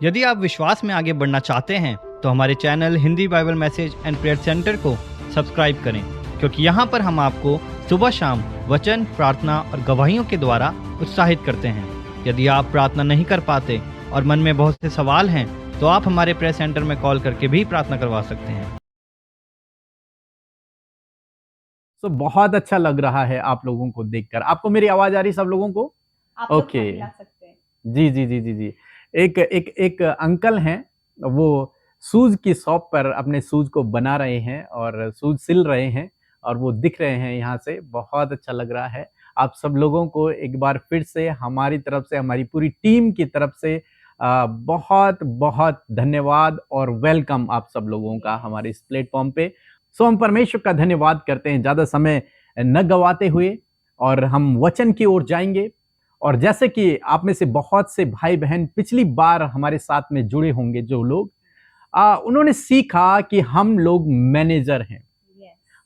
यदि आप विश्वास में आगे बढ़ना चाहते हैं तो हमारे channel Hindi Bible message and prayer centre को सब्सक्राइब करें, क्योंकि यहाँ पर हम आपको सुबह शाम वचन, प्रार्थना और गवाहियों के द्वारा उत्साहित करते हैं। यदि आप प्रार्थना नहीं कर पाते और मन में बहुत से सवाल हैं तो आप हमारे प्रेयर सेंटर में कॉल करके भी प्रार्थना करवा सकते हैं। तो बहुत अच्छा लग रहा है आप लोगों को देखकर। आपको मेरी आवाज आ रही सब लोगों को? आप लोग ओके। मिला सकते हैं। जी जी जी जी जी। एक अंकल हैं, वो शूज की शॉप पर अपने शूज को बना रहे हैं और शूज सिल रहे हैं और वो दिख रहे हैं यहाँ से। बहुत अच्छा लग रहा है। आप सब लोगों को एक बार फिर से हमारी तरफ से, हमारी पूरी टीम की तरफ से बहुत बहुत धन्यवाद और वेलकम आप सब लोगों का हमारे इस प्लेटफॉर्म पे। सो हम परमेश्वर का धन्यवाद करते हैं ज़्यादा समय न गवाते हुए, और हम वचन की ओर जाएंगे। और जैसे कि आप में से बहुत से भाई बहन पिछली बार हमारे साथ में जुड़े होंगे, जो लोग उन्होंने सीखा कि हम लोग मैनेजर हैं।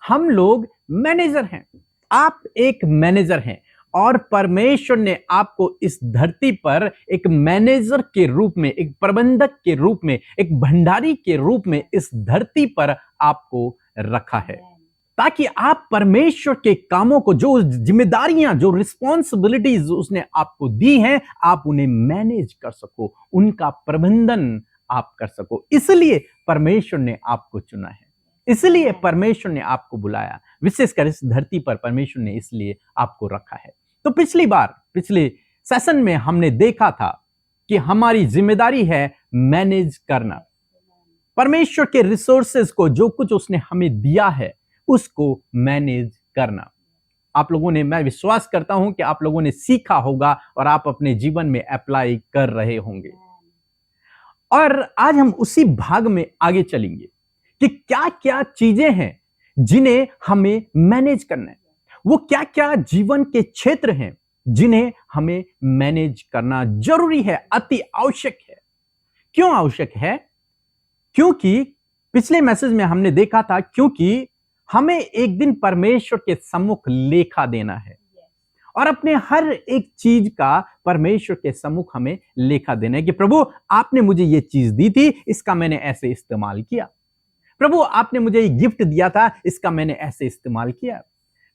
हम लोग मैनेजर हैं। आप एक मैनेजर हैं और परमेश्वर ने आपको इस धरती पर एक मैनेजर के रूप में, एक प्रबंधक के रूप में, एक भंडारी के रूप में इस धरती पर आपको रखा है, ताकि आप परमेश्वर के कामों को, जो जिम्मेदारियां, जो रिस्पॉन्सिबिलिटीज उसने आपको दी हैं, आप उन्हें मैनेज कर सको, उनका प्रबंधन आप कर सको। इसलिए परमेश्वर ने आपको चुना है, इसलिए परमेश्वर ने आपको बुलाया, विशेषकर इस धरती पर परमेश्वर ने इसलिए आपको रखा है। तो पिछले सेशन में हमने देखा था कि हमारी जिम्मेदारी है मैनेज करना, परमेश्वर के रिसोर्सेज को, जो कुछ उसने हमें दिया है उसको मैनेज करना। आप लोगों ने, मैं विश्वास करता हूं कि आप लोगों ने सीखा होगा और आप अपने जीवन में अप्लाई कर रहे होंगे। और आज हम उसी भाग में आगे चलेंगे कि क्या क्या चीजें हैं जिन्हें हमें मैनेज करना है। वो क्या क्या जीवन के क्षेत्र हैं जिन्हें हमें मैनेज करना जरूरी है, अति आवश्यक है। क्यों आवश्यक है? क्योंकि पिछले मैसेज में हमने देखा था, क्योंकि हमें एक दिन परमेश्वर के सम्मुख लेखा देना है और अपने हर एक चीज का परमेश्वर के सम्मुख हमें लेखा देना है कि प्रभु आपने मुझे ये चीज दी थी, इसका मैंने ऐसे इस्तेमाल किया। प्रभु आपने मुझे ये गिफ्ट दिया था, इसका मैंने ऐसे इस्तेमाल किया।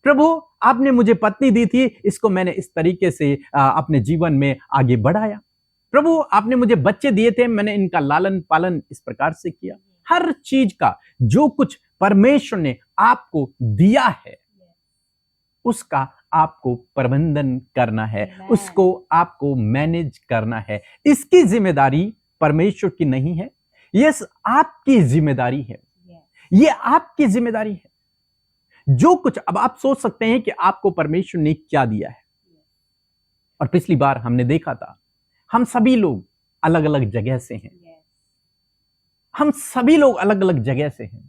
प्रभु आपने मुझे पत्नी दी थी, इसको मैंने इस तरीके से अपने जीवन में आगे बढ़ाया। प्रभु आपने मुझे बच्चे दिए थे, मैंने इनका लालन पालन इस प्रकार से किया। हर चीज का जो कुछ परमेश्वर ने आपको दिया है उसका आपको प्रबंधन करना है, उसको आपको मैनेज करना है। इसकी जिम्मेदारी परमेश्वर की नहीं है, ये आपकी जिम्मेदारी है। ये आपकी जिम्मेदारी है। जो कुछ, अब आप सोच सकते हैं कि आपको परमेश्वर ने क्या दिया है। और पिछली बार हमने देखा था, हम सभी लोग अलग अलग जगह से हैं। हम सभी लोग अलग अलग जगह से हैं।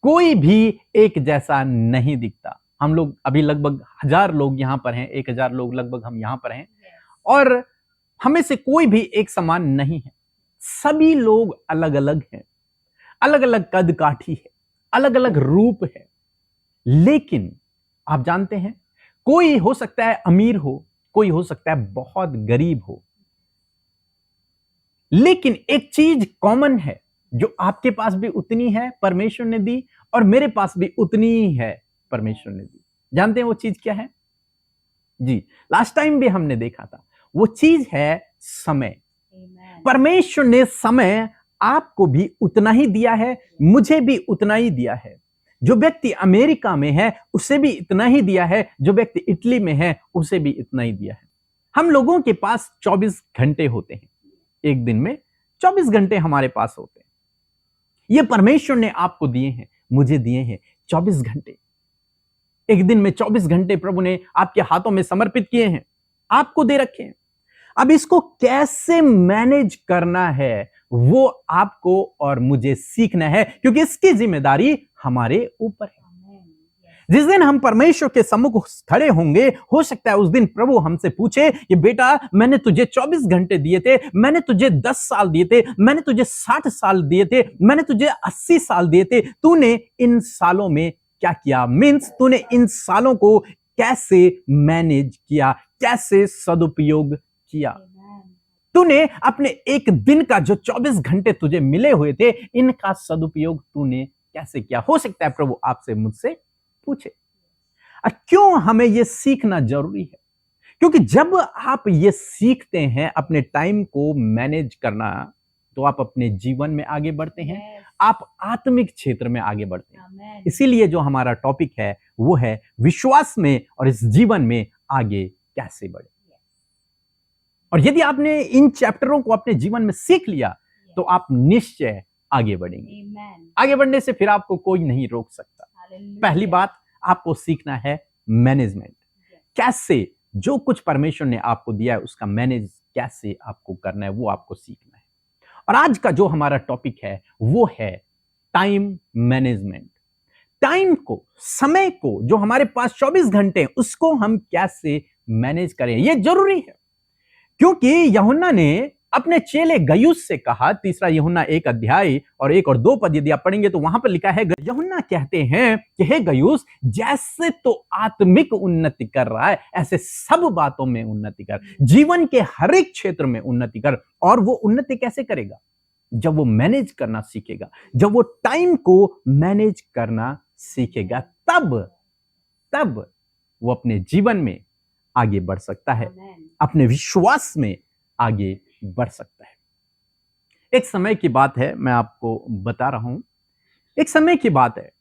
कोई भी एक जैसा नहीं दिखता। हम लोग अभी लगभग 1000 लोग यहां पर हैं, 1000 लोग लगभग हम यहां पर हैं, और हमें से कोई भी एक समान नहीं है। सभी लोग अलग अलग हैं, अलग अलग कद काठी है, अलग अलग रूप है। लेकिन आप जानते हैं, कोई हो सकता है अमीर हो, कोई हो सकता है बहुत गरीब हो, लेकिन एक चीज कॉमन है जो आपके पास भी उतनी है परमेश्वर ने दी, और मेरे पास भी उतनी ही है परमेश्वर ने दी। जानते हैं वो चीज क्या है? जी, लास्ट टाइम भी हमने देखा था, वो चीज है समय। परमेश्वर ने समय आपको भी उतना ही दिया है, मुझे भी उतना ही दिया है। जो व्यक्ति अमेरिका में है उसे भी इतना ही दिया है, जो व्यक्ति इटली में है उसे भी इतना ही दिया है। हम लोगों के पास 24 घंटे होते हैं, एक दिन में 24 घंटे हमारे पास होते हैं। ये परमेश्वर ने आपको दिए हैं, मुझे दिए हैं 24 घंटे। एक दिन में 24 घंटे प्रभु ने आपके हाथों में समर्पित किए हैं, आपको दे रखे हैं। अब इसको कैसे मैनेज करना है वो आपको और मुझे सीखना है, क्योंकि इसकी जिम्मेदारी हमारे ऊपर है। जिस दिन हम परमेश्वर के सम्मुख खड़े होंगे, हो सकता है उस दिन प्रभु हमसे पूछे कि बेटा मैंने तुझे 24 घंटे दिए थे, मैंने तुझे 10 साल दिए थे, मैंने तुझे 60 साल दिए थे, मैंने तुझे 80 साल दिए थे, तूने इन सालों में क्या किया? मीन्स तूने इन सालों को कैसे मैनेज किया, कैसे सदुपयोग किया? तूने अपने एक दिन का जो 24 घंटे तुझे मिले हुए थे, इनका सदुपयोग तूने कैसे किया? हो सकता है प्रभु आपसे मुझसे पूछे। और क्यों हमें यह सीखना जरूरी है? क्योंकि जब आप ये सीखते हैं अपने टाइम को मैनेज करना, तो आप अपने जीवन में आगे बढ़ते हैं, आप आत्मिक क्षेत्र में आगे बढ़ते हैं। इसीलिए जो हमारा टॉपिक है वो है विश्वास में और इस जीवन में आगे कैसे बढ़े। और यदि आपने इन चैप्टरों को अपने जीवन में सीख लिया तो आप निश्चय आगे बढ़ेंगे। आगे बढ़ने से फिर आपको कोई नहीं रोक सकता। पहली बात आपको सीखना है मैनेजमेंट। कैसे जो कुछ परमेश्वर ने आपको दिया है उसका मैनेज कैसे आपको करना है, वो आपको सीखना है। और आज का जो हमारा टॉपिक है वो है टाइम मैनेजमेंट। टाइम को, समय को, जो हमारे पास 24 घंटे हैं, उसको हम कैसे मैनेज करें, ये जरूरी है। क्योंकि यूहन्ना ने अपने चेले गयुस से कहा, तीसरा यूहन्ना 1 अध्याय और 1 और 2 पद यदि आप पढ़ेंगे तो वहां पर लिखा है, यूहन्ना कहते हैं कि हे गयुस, जैसे तो आत्मिक उन्नति कर रहा है ऐसे सब बातों में उन्नति कर, जीवन के हर एक क्षेत्र में उन्नति कर। और वो उन्नति कैसे करेगा? जब वो मैनेज करना सीखेगा, जब वो टाइम को मैनेज करना सीखेगा, तब वो अपने जीवन में आगे बढ़ सकता है, अपने विश्वास में आगे बढ़ सकता है। एक समय की बात है, मैं आपको बता रहा हूं। एक समय की बात है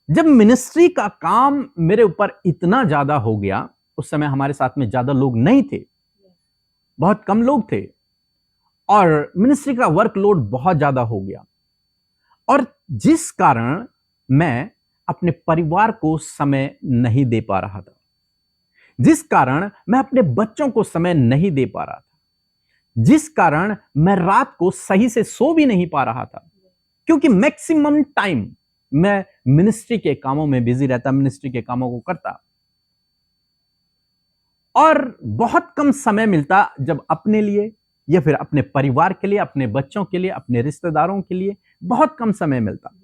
जब मिनिस्ट्री का काम मेरे ऊपर इतना ज्यादा हो गया। उस समय हमारे साथ में ज्यादा लोग नहीं थे, बहुत कम लोग थे, और मिनिस्ट्री का वर्कलोड बहुत ज्यादा हो गया। और जिस कारण मैं अपने परिवार को समय नहीं दे पा रहा था, जिस कारण मैं अपने बच्चों को समय नहीं दे पा रहा था, जिस कारण मैं रात को सही से सो भी नहीं पा रहा था, क्योंकि मैक्सिमम टाइम मैं मिनिस्ट्री के कामों में बिजी रहता, मिनिस्ट्री के कामों को करता, और बहुत कम समय मिलता जब अपने लिए या फिर अपने परिवार के लिए, अपने बच्चों के लिए, अपने रिश्तेदारों के लिए बहुत कम समय मिलता।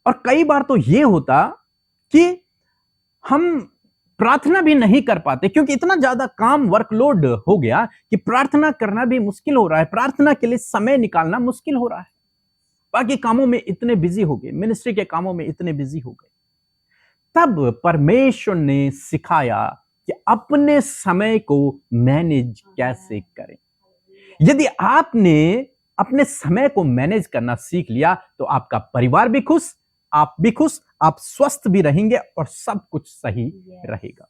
और कई बार तो यह होता कि हम प्रार्थना भी नहीं कर पाते, क्योंकि इतना ज्यादा काम, वर्कलोड हो गया कि प्रार्थना करना भी मुश्किल हो रहा है, प्रार्थना के लिए समय निकालना मुश्किल हो रहा है। बाकी कामों में इतने बिजी हो गए, मिनिस्ट्री के कामों में इतने बिजी हो गए। तब परमेश्वर ने सिखाया कि अपने समय को मैनेज कैसे करें। यदि आपने अपने समय को मैनेज करना सीख लिया तो आपका परिवार भी खुश, आप भी खुश, आप स्वस्थ भी रहेंगे और सब कुछ सही रहेगा।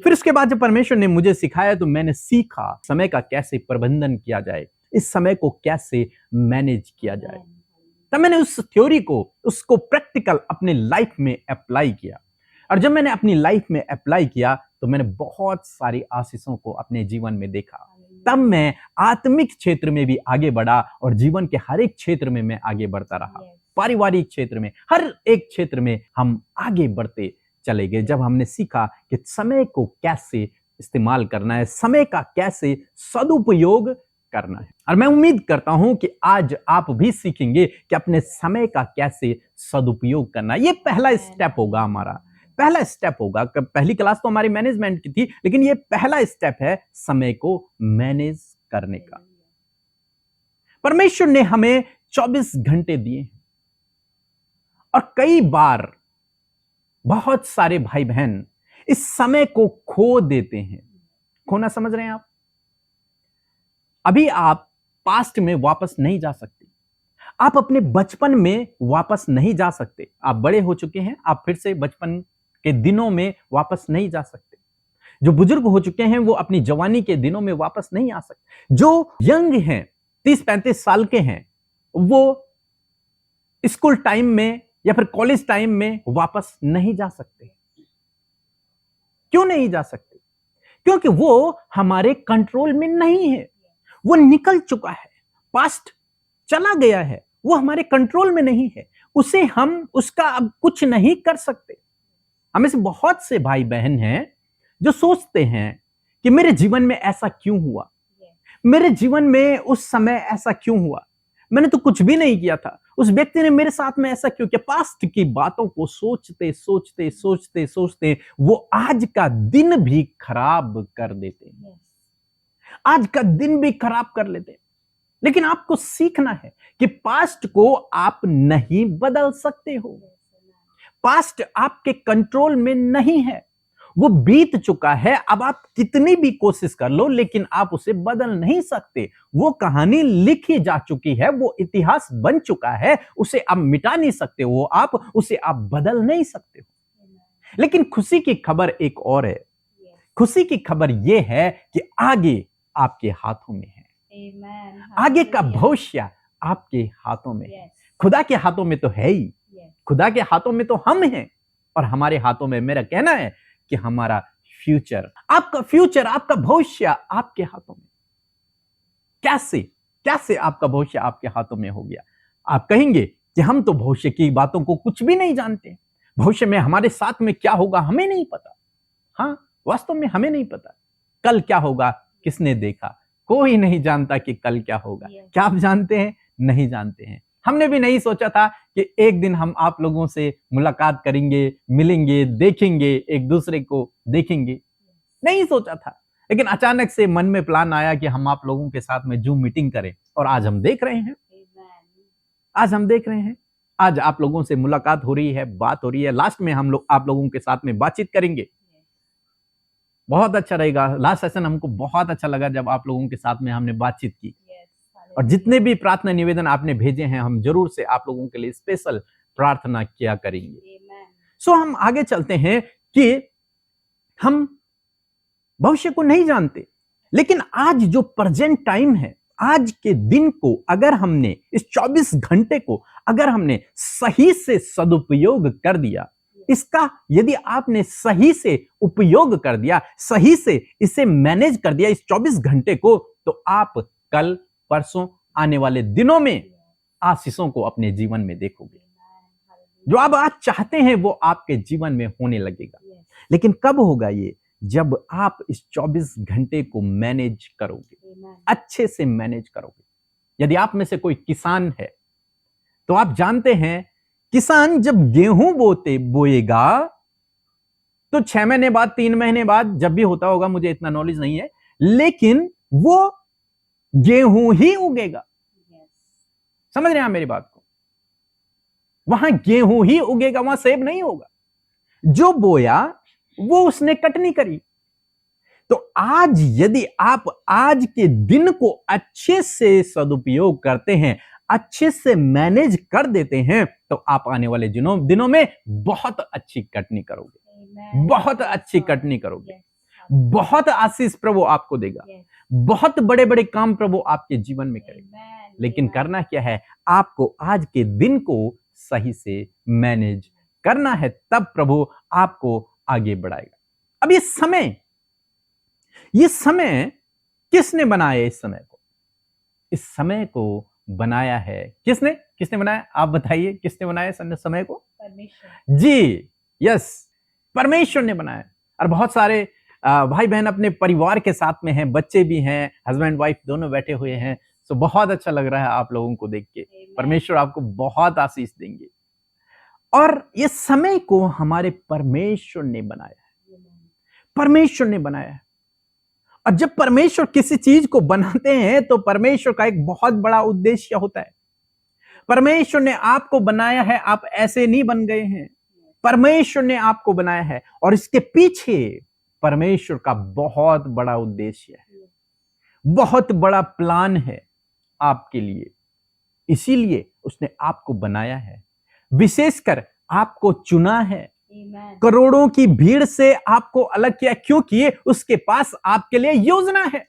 फिर उसके बाद जब परमेश्वर ने मुझे सिखाया तो मैंने सीखा समय का कैसे प्रबंधन किया जाए, इस समय को कैसे मैनेज किया जाए। तब मैंने उस थ्योरी को, उसको प्रैक्टिकल अपने लाइफ में अप्लाई किया। और जब मैंने अपनी लाइफ में अप्लाई किया तो मैंने बहुत सारी आशीषों को अपने जीवन में देखा। तब मैं आत्मिक क्षेत्र में भी आगे बढ़ा और जीवन के हर एक क्षेत्र में मैं आगे बढ़ता रहा। पारिवारिक क्षेत्र में, हर एक क्षेत्र में हम आगे बढ़ते चले गए जब हमने सीखा कि समय को कैसे इस्तेमाल करना है, समय का कैसे सदुपयोग करना है। और मैं उम्मीद करता हूं कि आज आप भी सीखेंगे कि अपने समय का कैसे सदुपयोग करना है। ये पहला स्टेप होगा, हमारा पहला स्टेप होगा। पहली क्लास तो हमारी मैनेजमेंट की थी, लेकिन ये पहला स्टेप है समय को मैनेज करने का। परमेश्वर ने हमें 24 घंटे दिए और कई बार बहुत सारे भाई बहन इस समय को खो देते हैं। खोना समझ रहे हैं आप? अभी आप पास्ट में वापस नहीं जा सकते, आप अपने बचपन में वापस नहीं जा सकते। आप बड़े हो चुके हैं, आप फिर से बचपन के दिनों में वापस नहीं जा सकते। जो बुजुर्ग हो चुके हैं वो अपनी जवानी के दिनों में वापस नहीं आ सकते। जो यंग हैं, 30-35 साल के हैं, वो स्कूल टाइम में या फिर कॉलेज टाइम में वापस नहीं जा सकते। क्यों नहीं जा सकते? क्योंकि वो हमारे कंट्रोल में नहीं है, वो निकल चुका है, पास्ट चला गया है, वो हमारे कंट्रोल में नहीं है, उसे हम उसका अब कुछ नहीं कर सकते। हमें से बहुत से भाई बहन हैं जो सोचते हैं कि मेरे जीवन में ऐसा क्यों हुआ, मेरे जीवन में उस समय ऐसा क्यों हुआ, मैंने तो कुछ भी नहीं किया था, उस व्यक्ति ने मेरे साथ में ऐसा क्यों किया। पास्ट की बातों को सोचते सोचते सोचते सोचते वो आज का दिन भी खराब कर देते हैं। आज का दिन भी खराब कर लेते हैं। लेकिन आपको सीखना है कि पास्ट को आप नहीं बदल सकते हो। पास्ट आपके कंट्रोल में नहीं है, वो बीत चुका है। अब आप कितनी भी कोशिश कर लो, लेकिन आप उसे बदल नहीं सकते। वो कहानी लिखी जा चुकी है, वो इतिहास बन चुका है, उसे आप मिटा नहीं सकते हो, आप उसे आप बदल नहीं सकते हो। लेकिन खुशी की खबर एक और है। खुशी की खबर यह है कि आगे आपके हाथों में है। आगे का भविष्य आपके हाथों में है। खुदा के हाथों में तो है ही, खुदा के हाथों में तो हम हैं, और हमारे हाथों में मेरा कहना है कि हमारा फ्यूचर, आपका भविष्य आपके हाथों में। कैसे आपका भविष्य आपके हाथों में हो गया? आप कहेंगे कि हम तो भविष्य की बातों को कुछ भी नहीं जानते। भविष्य में हमारे साथ में क्या होगा हमें नहीं पता। हाँ, वास्तव में हमें नहीं पता कल क्या होगा। किसने देखा? कोई नहीं जानता कि कल क्या होगा। क्या आप जानते हैं? नहीं जानते हैं। हमने भी नहीं सोचा था कि एक दिन हम आप लोगों से मुलाकात करेंगे, मिलेंगे, देखेंगे, एक दूसरे को देखेंगे। नहीं सोचा था, लेकिन अचानक से मन में प्लान आया कि हम आप लोगों के साथ में जूम मीटिंग करें, और आज हम देख रहे हैं। आज आप लोगों से मुलाकात हो रही है, बात हो रही है। लास्ट में हम लोग आप लोगों के साथ में बातचीत करेंगे। बहुत अच्छा रहेगा। लास्ट सेशन हमको बहुत अच्छा लगा जब आप लोगों के साथ में हमने बातचीत की। और जितने भी प्रार्थना निवेदन आपने भेजे हैं, हम जरूर से आप लोगों के लिए स्पेशल प्रार्थना किया करेंगे। सो हम आगे चलते हैं कि हम भविष्य को नहीं जानते, लेकिन आज जो प्रेजेंट टाइम है, आज के दिन को अगर हमने, इस 24 घंटे को अगर हमने सही से सदुपयोग कर दिया, इसका यदि आपने सही से उपयोग कर दिया, सही से इसे मैनेज कर दिया इस 24 घंटे को, तो आप कल परसों आने वाले दिनों में आशीषों को अपने जीवन में देखोगे। जो आप आज चाहते हैं वो आपके जीवन में होने लगेगा। लेकिन कब होगा ये? जब आप इस 24 घंटे को मैनेज करोगे, अच्छे से मैनेज करोगे। यदि आप में से कोई किसान है तो आप जानते हैं, किसान जब गेहूं बोएगा तो 6 महीने बाद, 3 महीने बाद, जब भी होता होगा, मुझे इतना नॉलेज नहीं है, लेकिन वो गेहूं ही उगेगा। समझ रहे हैं आप मेरी बात को? वहां गेहूं ही उगेगा, वहां सेब नहीं होगा। जो बोया वो उसने कटनी करी। तो आज यदि आप आज के दिन को अच्छे से सदुपयोग करते हैं, अच्छे से मैनेज कर देते हैं, तो आप आने वाले दिनों में बहुत अच्छी कटनी करोगे, बहुत अच्छी कटनी करोगे, बहुत आशीष प्रभु आपको देगा, बहुत बड़े बड़े काम प्रभु आपके जीवन में करेगा। लेकिन करना क्या है? आपको आज के दिन को सही से मैनेज करना है, तब प्रभु आपको आगे बढ़ाएगा। अब ये समय किसने बनाया? इस समय को बनाया है किसने बनाया? आप बताइए, किसने बनाया समय को? परमेश्वर जी, यस, परमेश्वर ने बनाया। और बहुत सारे भाई बहन अपने परिवार के साथ में हैं, बच्चे भी हैं, हस्बैंड वाइफ दोनों बैठे हुए हैं। तो बहुत अच्छा लग रहा है आप लोगों को देख के। परमेश्वर आपको बहुत आशीष देंगे। और ये समय को हमारे परमेश्वर ने बनाया है, परमेश्वर ने बनाया है। और जब परमेश्वर किसी चीज को बनाते हैं तो परमेश्वर का एक बहुत बड़ा उद्देश्य होता है। परमेश्वर ने आपको बनाया है, आप ऐसे नहीं बन गए हैं। परमेश्वर ने आपको बनाया है, और इसके पीछे परमेश्वर का बहुत बड़ा उद्देश्य है, बहुत बड़ा प्लान है आपके लिए। इसीलिए उसने आपको बनाया है, विशेषकर आपको चुना है, करोड़ों की भीड़ से आपको अलग किया, क्योंकि उसके पास आपके लिए योजना है।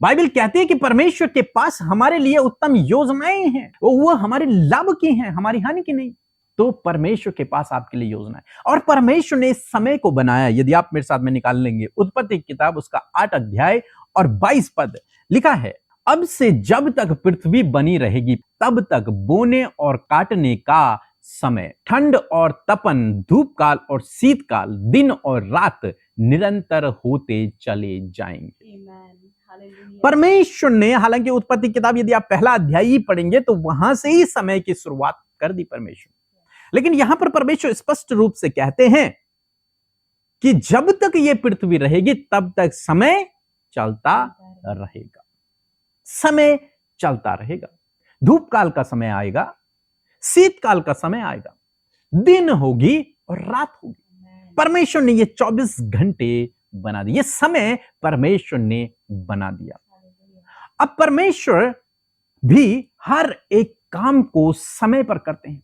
बाइबल कहती है कि परमेश्वर के पास हमारे लिए उत्तम योजनाएं हैं, वो हमारे लाभ की हैं, हमारी हानि की नहीं। तो परमेश्वर के पास आपके लिए योजना है, और परमेश्वर ने इस समय को बनाया। यदि आप मेरे साथ में निकाल लेंगे उत्पत्ति की किताब, उसका 8 अध्याय और 22 पद, लिखा है, अब से जब तक पृथ्वी बनी रहेगी तब तक बोने और काटने का समय, ठंड और तपन, धूप काल और शीतकाल, दिन और रात निरंतर होते चले जाएंगे। परमेश्वर ने, हालांकि उत्पत्ति किताब यदि आप पहला अध्याय ही पढ़ेंगे तो वहां से ही समय की शुरुआत कर दी परमेश्वर, लेकिन यहां पर परमेश्वर स्पष्ट रूप से कहते हैं कि जब तक ये पृथ्वी रहेगी तब तक समय चलता रहेगा, समय चलता रहेगा। धूप काल का समय आएगा, शीतकाल का समय आएगा, दिन होगी और रात होगी। परमेश्वर ने ये 24 घंटे बना दिए, ये समय परमेश्वर ने बना दिया। अब परमेश्वर भी हर एक काम को समय पर करते हैं।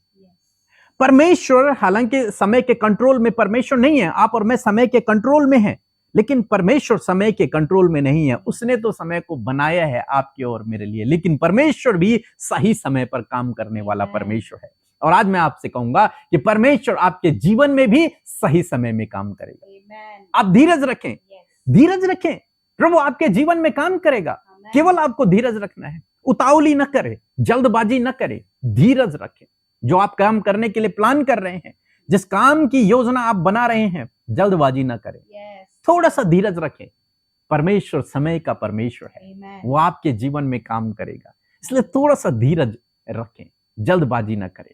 परमेश्वर हालांकि समय के कंट्रोल में परमेश्वर नहीं है, आप और मैं समय के कंट्रोल में हैं, लेकिन परमेश्वर समय के कंट्रोल में नहीं है। उसने तो समय को बनाया है आपके और मेरे लिए, लेकिन परमेश्वर भी सही समय पर काम करने वाला परमेश्वर है। और आज मैं आपसे कहूंगा कि परमेश्वर आपके जीवन में भी सही समय में काम करेगा। आप धीरज रखें, धीरज रखें, प्रभु आपके जीवन में काम करेगा। केवल आपको धीरज रखना है, उतावली न करे, जल्दबाजी न करे, धीरज रखें। जो आप काम करने के लिए प्लान कर रहे हैं, जिस काम की योजना आप बना रहे हैं, जल्दबाजी न करें, थोड़ा सा धीरज रखें। परमेश्वर समय का परमेश्वर है, वो आपके जीवन में काम करेगा, इसलिए थोड़ा सा धीरज रखें, जल्दबाजी न करें।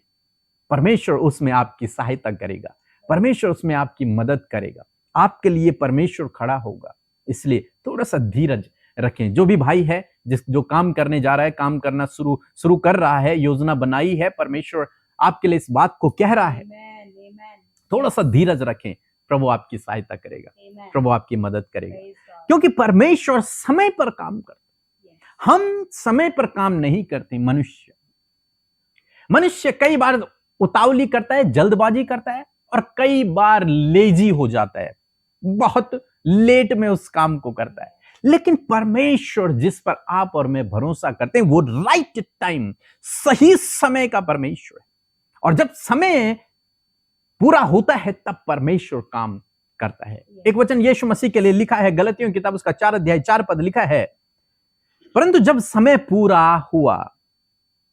परमेश्वर उसमें आपकी सहायता करेगा, परमेश्वर उसमें आपकी मदद करेगा, आपके लिए परमेश्वर खड़ा होगा। इसलिए थोड़ा सा धीरज रखें। जो भी भाई है जो काम करने जा रहा है, काम करना शुरू कर रहा है, योजना बनाई है, परमेश्वर आपके लिए इस बात को कह रहा है, थोड़ा सा धीरज रखें, प्रभु आपकी सहायता करेगा, प्रभु आपकी मदद करेगा, क्योंकि परमेश्वर समय पर काम करता है। हम समय पर काम नहीं करते। मनुष्य कई बार उतावली करता है, जल्दबाजी करता है, और कई बार लेजी हो जाता है, बहुत लेट में उस काम को करता है। लेकिन परमेश्वर जिस पर आप और मैं भरोसा करते हैं, वो राइट टाइम, सही समय का परमेश्वर है। और जब समय पूरा होता है तब परमेश्वर काम करता है। एक वचन यीशु मसीह के लिए लिखा है, गलतियों की किताब उसका 4 अध्याय 4 पद लिखा है, परंतु जब समय पूरा हुआ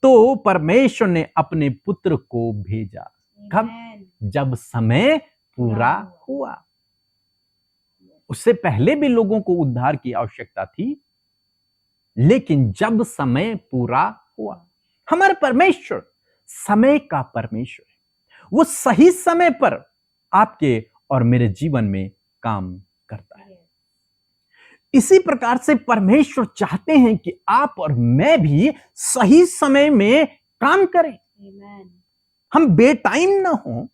तो परमेश्वर ने अपने पुत्र को भेजा। कब? जब समय पूरा हुआ। उससे पहले भी लोगों को उद्धार की आवश्यकता थी, लेकिन जब समय पूरा हुआ। हमारा परमेश्वर समय का परमेश्वर है, वो सही समय पर आपके और मेरे जीवन में काम करता है। इसी प्रकार से परमेश्वर चाहते हैं कि आप और मैं भी सही समय में काम करें। हम बेटाइम ना हो,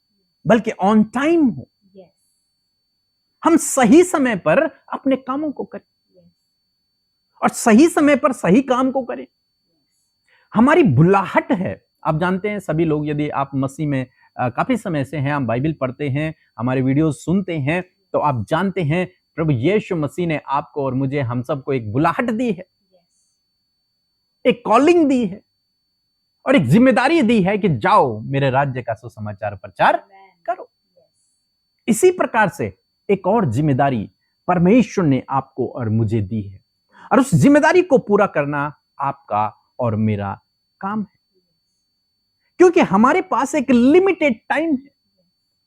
बल्कि ऑन टाइम हो। हम सही समय पर अपने कामों को करें और सही समय पर सही काम को करें। हमारी बुलाहट है। आप जानते हैं, सभी लोग, यदि आप मसीह में काफी समय से हैं, आप बाइबल पढ़ते हैं, हमारे वीडियोस सुनते हैं, तो आप जानते हैं प्रभु यीशु मसीह ने आपको और मुझे, हम सबको एक बुलाहट दी है, एक कॉलिंग दी है और एक जिम्मेदारी दी है कि जाओ मेरे राज्य का सुसमाचार प्रचार करो। इसी प्रकार से एक और जिम्मेदारी परमेश्वर ने आपको और मुझे दी है, और उस जिम्मेदारी को पूरा करना आपका और मेरा काम है, क्योंकि हमारे पास एक लिमिटेड टाइम है।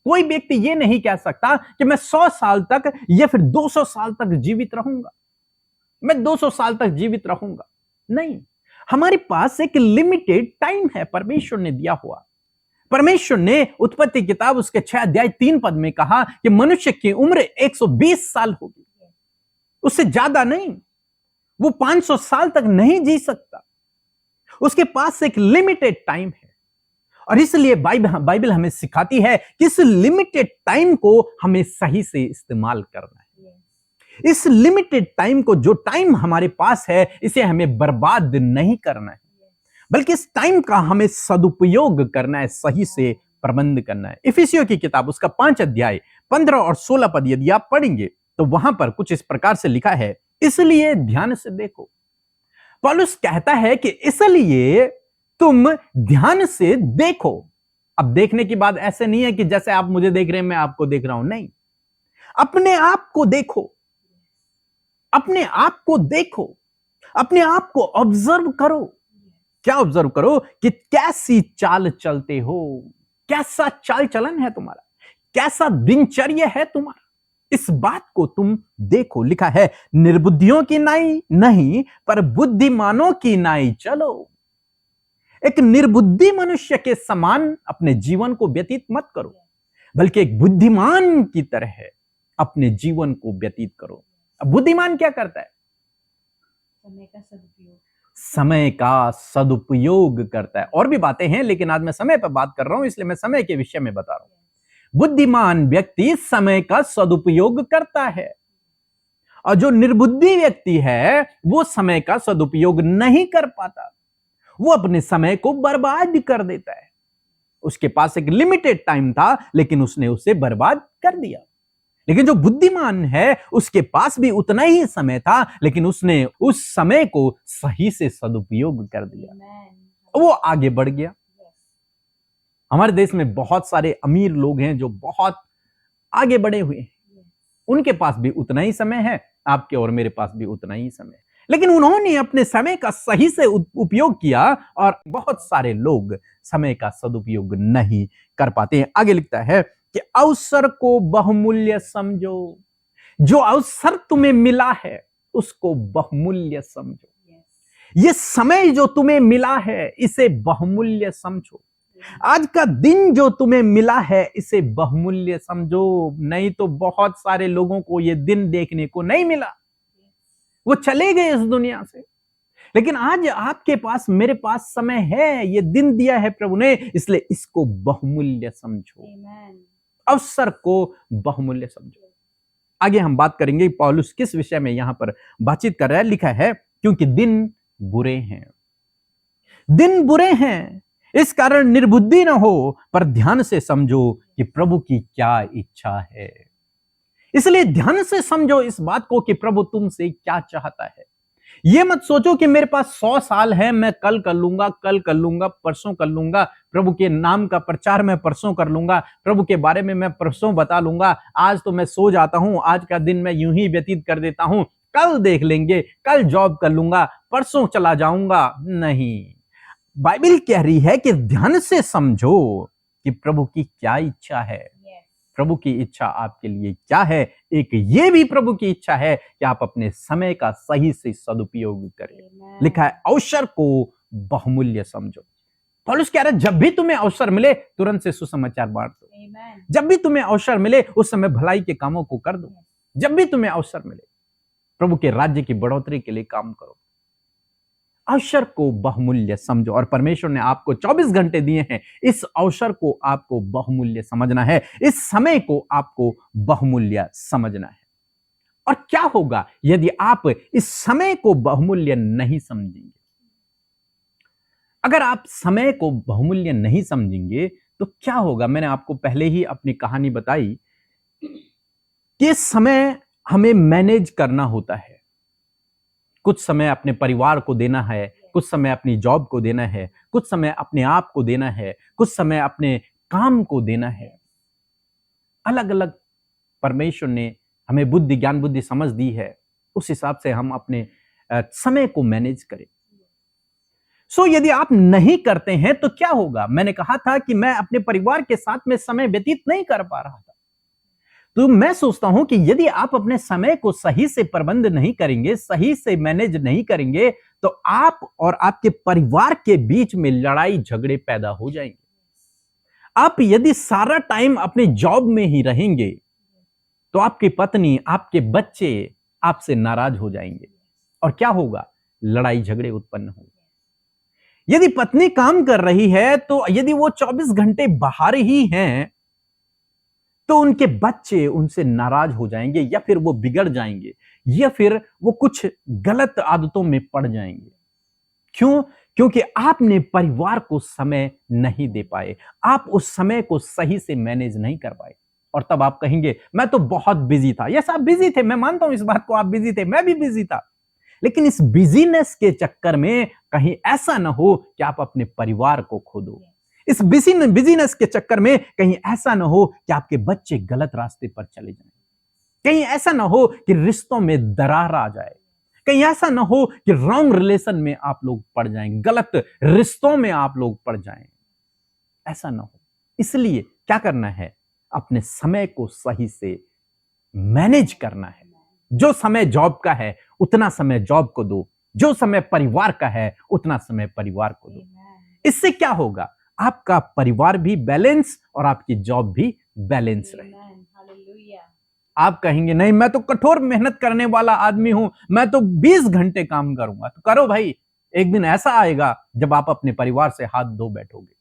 कोई व्यक्ति ये नहीं कह सकता कि मैं 100 साल तक या फिर 200 साल तक जीवित रहूंगा, मैं 200 साल तक जीवित रहूंगा। नहीं, हमारे पास एक लिमिटेड टाइम है, परमेश्वर ने दिया हुआ। परमेश्वर ने उत्पत्ति किताब उसके 6 अध्याय 3 पद में कहा कि मनुष्य की उम्र 120 साल होगी, उससे ज्यादा नहीं। वो 500 साल तक नहीं जी सकता, उसके पास एक लिमिटेड टाइम है। और इसलिए बाइबल हमें सिखाती है कि इस लिमिटेड टाइम को हमें सही से इस्तेमाल करना है। इस लिमिटेड टाइम को, जो टाइम हमारे पास है, इसे हमें बर्बाद नहीं करना है, बल्कि इस टाइम का हमें सदुपयोग करना है, सही से प्रबंध करना है। इफिसियों की किताब उसका 5 अध्याय 15 और 16 पद यदि आप पढ़ेंगे तो वहां पर कुछ इस प्रकार से लिखा है, इसलिए ध्यान से देखो। पौलुस कहता है कि इसलिए तुम ध्यान से देखो। अब देखने की बात ऐसे नहीं है कि जैसे आप मुझे देख रहे हैं मैं आपको देख रहा हूं, नहीं, अपने आप को देखो, अपने आप को देखो, अपने आप को ऑब्जर्व करो। क्या ऑब्जर्व करो? कि कैसी चाल चलते हो, कैसा चाल चलन है तुम्हारा, कैसा दिनचर्या है तुम्हारा, इस बात को तुम देखो। लिखा है, निर्बुद्धियों की नाई नहीं पर बुद्धिमानों की नाई चलो। एक निर्बुद्धि मनुष्य के समान अपने जीवन को व्यतीत मत करो, बल्कि एक बुद्धिमान की तरह अपने जीवन को व्यतीत करो। अब बुद्धिमान क्या करता है? समय का सदुपयोग समय का सदुपयोग करता है। और भी बातें हैं, लेकिन आज मैं समय पर बात कर रहा हूं, इसलिए मैं समय के विषय में बता रहा हूं। बुद्धिमान व्यक्ति समय का सदुपयोग करता है, और जो निर्बुद्धि व्यक्ति है वो समय का सदुपयोग नहीं कर पाता। वो अपने समय को बर्बाद कर देता है। उसके पास एक लिमिटेड टाइम था, लेकिन उसने उसे बर्बाद कर दिया। लेकिन जो बुद्धिमान है उसके पास भी उतना ही समय था, लेकिन उसने उस समय को सही से सदुपयोग कर दिया, Amen. वो आगे बढ़ गया। Yes. हमारे देश में बहुत सारे अमीर लोग हैं जो बहुत आगे बढ़े हुए हैं। Yes. उनके पास भी उतना ही समय है, आपके और मेरे पास भी उतना ही समय है, लेकिन उन्होंने अपने समय का सही से उपयोग किया, और बहुत सारे लोग समय का सदुपयोग नहीं कर पाते हैं। आगे लिखता है कि अवसर को बहुमूल्य समझो। जो अवसर तुम्हें मिला है उसको बहुमूल्य समझो। Yes. ये समय जो तुम्हें मिला है इसे बहुमूल्य समझो। आज का दिन जो तुम्हें मिला है इसे बहुमूल्य समझो। नहीं तो बहुत सारे लोगों को ये दिन देखने को नहीं मिला, वो चले गए इस दुनिया से। लेकिन आज आपके पास, मेरे पास समय है, ये दिन दिया है प्रभु ने, इसलिए इसको बहुमूल्य समझो। Amen. अवसर को बहुमूल्य समझो। आगे हम बात करेंगे पौलुस किस विषय में यहां पर बातचीत कर रहा है। लिखा है क्योंकि दिन बुरे हैं, दिन बुरे हैं, इस कारण निर्बुद्धि न हो, पर ध्यान से समझो कि प्रभु की क्या इच्छा है। इसलिए ध्यान से समझो इस बात को कि प्रभु तुमसे क्या चाहता है। ये मत सोचो कि मेरे पास 100 साल है, मैं कल कर लूंगा, कल कर लूंगा, परसों कर लूंगा, प्रभु के नाम का प्रचार मैं परसों कर लूंगा, प्रभु के बारे में मैं परसों बता लूंगा, आज तो मैं सो जाता हूं, आज का दिन मैं यूं ही व्यतीत कर देता हूं, कल देख लेंगे, कल जॉब कर लूंगा, परसों चला जाऊंगा। नहीं, बाइबल कह रही है कि ध्यान से समझो कि प्रभु की क्या इच्छा है। Yes. प्रभु की इच्छा आपके लिए क्या है। एक ये भी प्रभु की इच्छा है कि आप अपने समय का सही से सदुपयोग करें। Amen. लिखा है अवसर को बहुमूल्य समझो। पौलुस कह रहा है जब भी तुम्हें अवसर मिले तुरंत से सुसमाचार बांट दो। Amen. जब भी तुम्हें अवसर मिले उस समय भलाई के कामों को कर दो। जब भी तुम्हें अवसर मिले प्रभु के राज्य की बढ़ोतरी के लिए काम करो। अवसर को बहुमूल्य समझो, और परमेश्वर ने आपको 24 घंटे दिए हैं। इस अवसर को आपको बहुमूल्य समझना है, इस समय को आपको बहुमूल्य समझना है। और क्या होगा यदि आप इस समय को बहुमूल्य नहीं समझेंगे? अगर आप समय को बहुमूल्य नहीं समझेंगे तो क्या होगा? मैंने आपको पहले ही अपनी कहानी बताई कि समय हमें मैनेज करना होता है। कुछ समय अपने परिवार को देना है, कुछ समय अपनी जॉब को देना है, कुछ समय अपने आप को देना है, कुछ समय अपने काम को देना है। अलग अलग परमेश्वर ने हमें बुद्धि, ज्ञान, बुद्धि, समझ दी है, उस हिसाब से हम अपने समय को मैनेज करें। यदि आप नहीं करते हैं तो क्या होगा? मैंने कहा था कि मैं अपने परिवार के साथ में समय व्यतीत नहीं कर पा रहा था। तो मैं सोचता हूं कि यदि आप अपने समय को सही से प्रबंध नहीं करेंगे, सही से मैनेज नहीं करेंगे, तो आप और आपके परिवार के बीच में लड़ाई झगड़े पैदा हो जाएंगे। आप यदि सारा टाइम अपने जॉब में ही रहेंगे तो आपकी पत्नी, आपके बच्चे आपसे नाराज हो जाएंगे, और क्या होगा? लड़ाई झगड़े उत्पन्न होंगे। यदि पत्नी काम कर रही है तो यदि वो 24 घंटे बाहर ही हैं तो उनके बच्चे उनसे नाराज हो जाएंगे, या फिर वो बिगड़ जाएंगे, या फिर वो कुछ गलत आदतों में पड़ जाएंगे। क्यों? क्योंकि आपने परिवार को समय नहीं दे पाए, आप उस समय को सही से मैनेज नहीं कर पाए। और तब आप कहेंगे मैं तो बहुत बिजी था। यस, आप बिजी थे, मैं मानता हूं इस बात को, आप बिजी थे, मैं भी बिजी था। लेकिन इस बिजीनेस के चक्कर में कहीं ऐसा ना हो कि आप अपने परिवार को खो दो। इस बिजीनेस के चक्कर में कहीं ऐसा ना हो कि आपके बच्चे गलत रास्ते पर चले जाएं। कहीं ऐसा ना हो कि रिश्तों में दरार आ जाए। कहीं ऐसा ना हो कि रॉन्ग रिलेशन में आप लोग पड़ जाएं, गलत रिश्तों में आप लोग पड़ जाएं। ऐसा ना हो। इसलिए क्या करना है? अपने समय को सही से मैनेज करना है। जो समय जॉब का है उतना समय जॉब को दो, जो समय परिवार का है उतना समय परिवार को दो। इससे क्या होगा? आपका परिवार भी बैलेंस और आपकी जॉब भी बैलेंस रहे। Amen. Hallelujah. आप कहेंगे नहीं, मैं तो कठोर मेहनत करने वाला आदमी हूं, मैं तो 20 घंटे काम करूंगा। तो करो भाई, एक दिन ऐसा आएगा जब आप अपने परिवार से हाथ धो बैठोगे।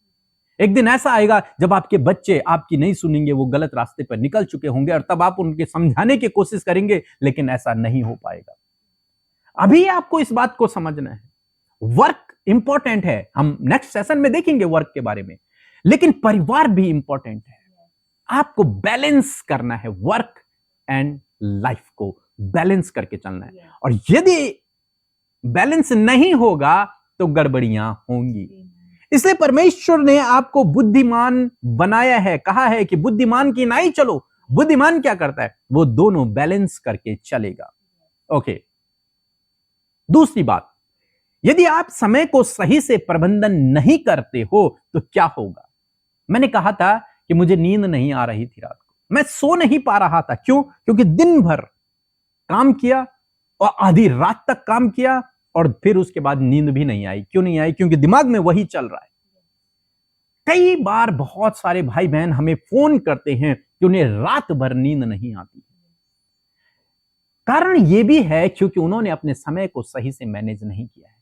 एक दिन ऐसा आएगा जब आपके बच्चे आपकी नहीं सुनेंगे, वो गलत रास्ते पर निकल चुके होंगे, और तब आप उनके समझाने की कोशिश करेंगे, लेकिन ऐसा नहीं हो पाएगा। अभी आपको इस बात को समझना है, वर्क इंपॉर्टेंट है, हम नेक्स्ट सेशन में देखेंगे वर्क के बारे में, लेकिन परिवार भी इंपॉर्टेंट है। आपको बैलेंस करना है, वर्क एंड लाइफ को बैलेंस करके चलना है, और यदि बैलेंस नहीं होगा तो गड़बड़ियां होंगी। इसलिए परमेश्वर ने आपको बुद्धिमान बनाया है, कहा है कि बुद्धिमान की नाई चलो। बुद्धिमान क्या करता है? वो दोनों बैलेंस करके चलेगा। ओके, दूसरी बात, यदि आप समय को सही से प्रबंधन नहीं करते हो तो क्या होगा? मैंने कहा था कि मुझे नींद नहीं आ रही थी रात को, मैं सो नहीं पा रहा था। क्यों? क्योंकि दिन भर काम किया और आधी रात तक काम किया, और फिर उसके बाद नींद भी नहीं आई। क्यों नहीं आई? क्योंकि दिमाग में वही चल रहा है। कई बार बहुत सारे भाई बहन हमें फोन करते हैं कि उन्हें रात भर नींद नहीं आती। कारण यह भी है क्योंकि उन्होंने अपने समय को सही से मैनेज नहीं किया है।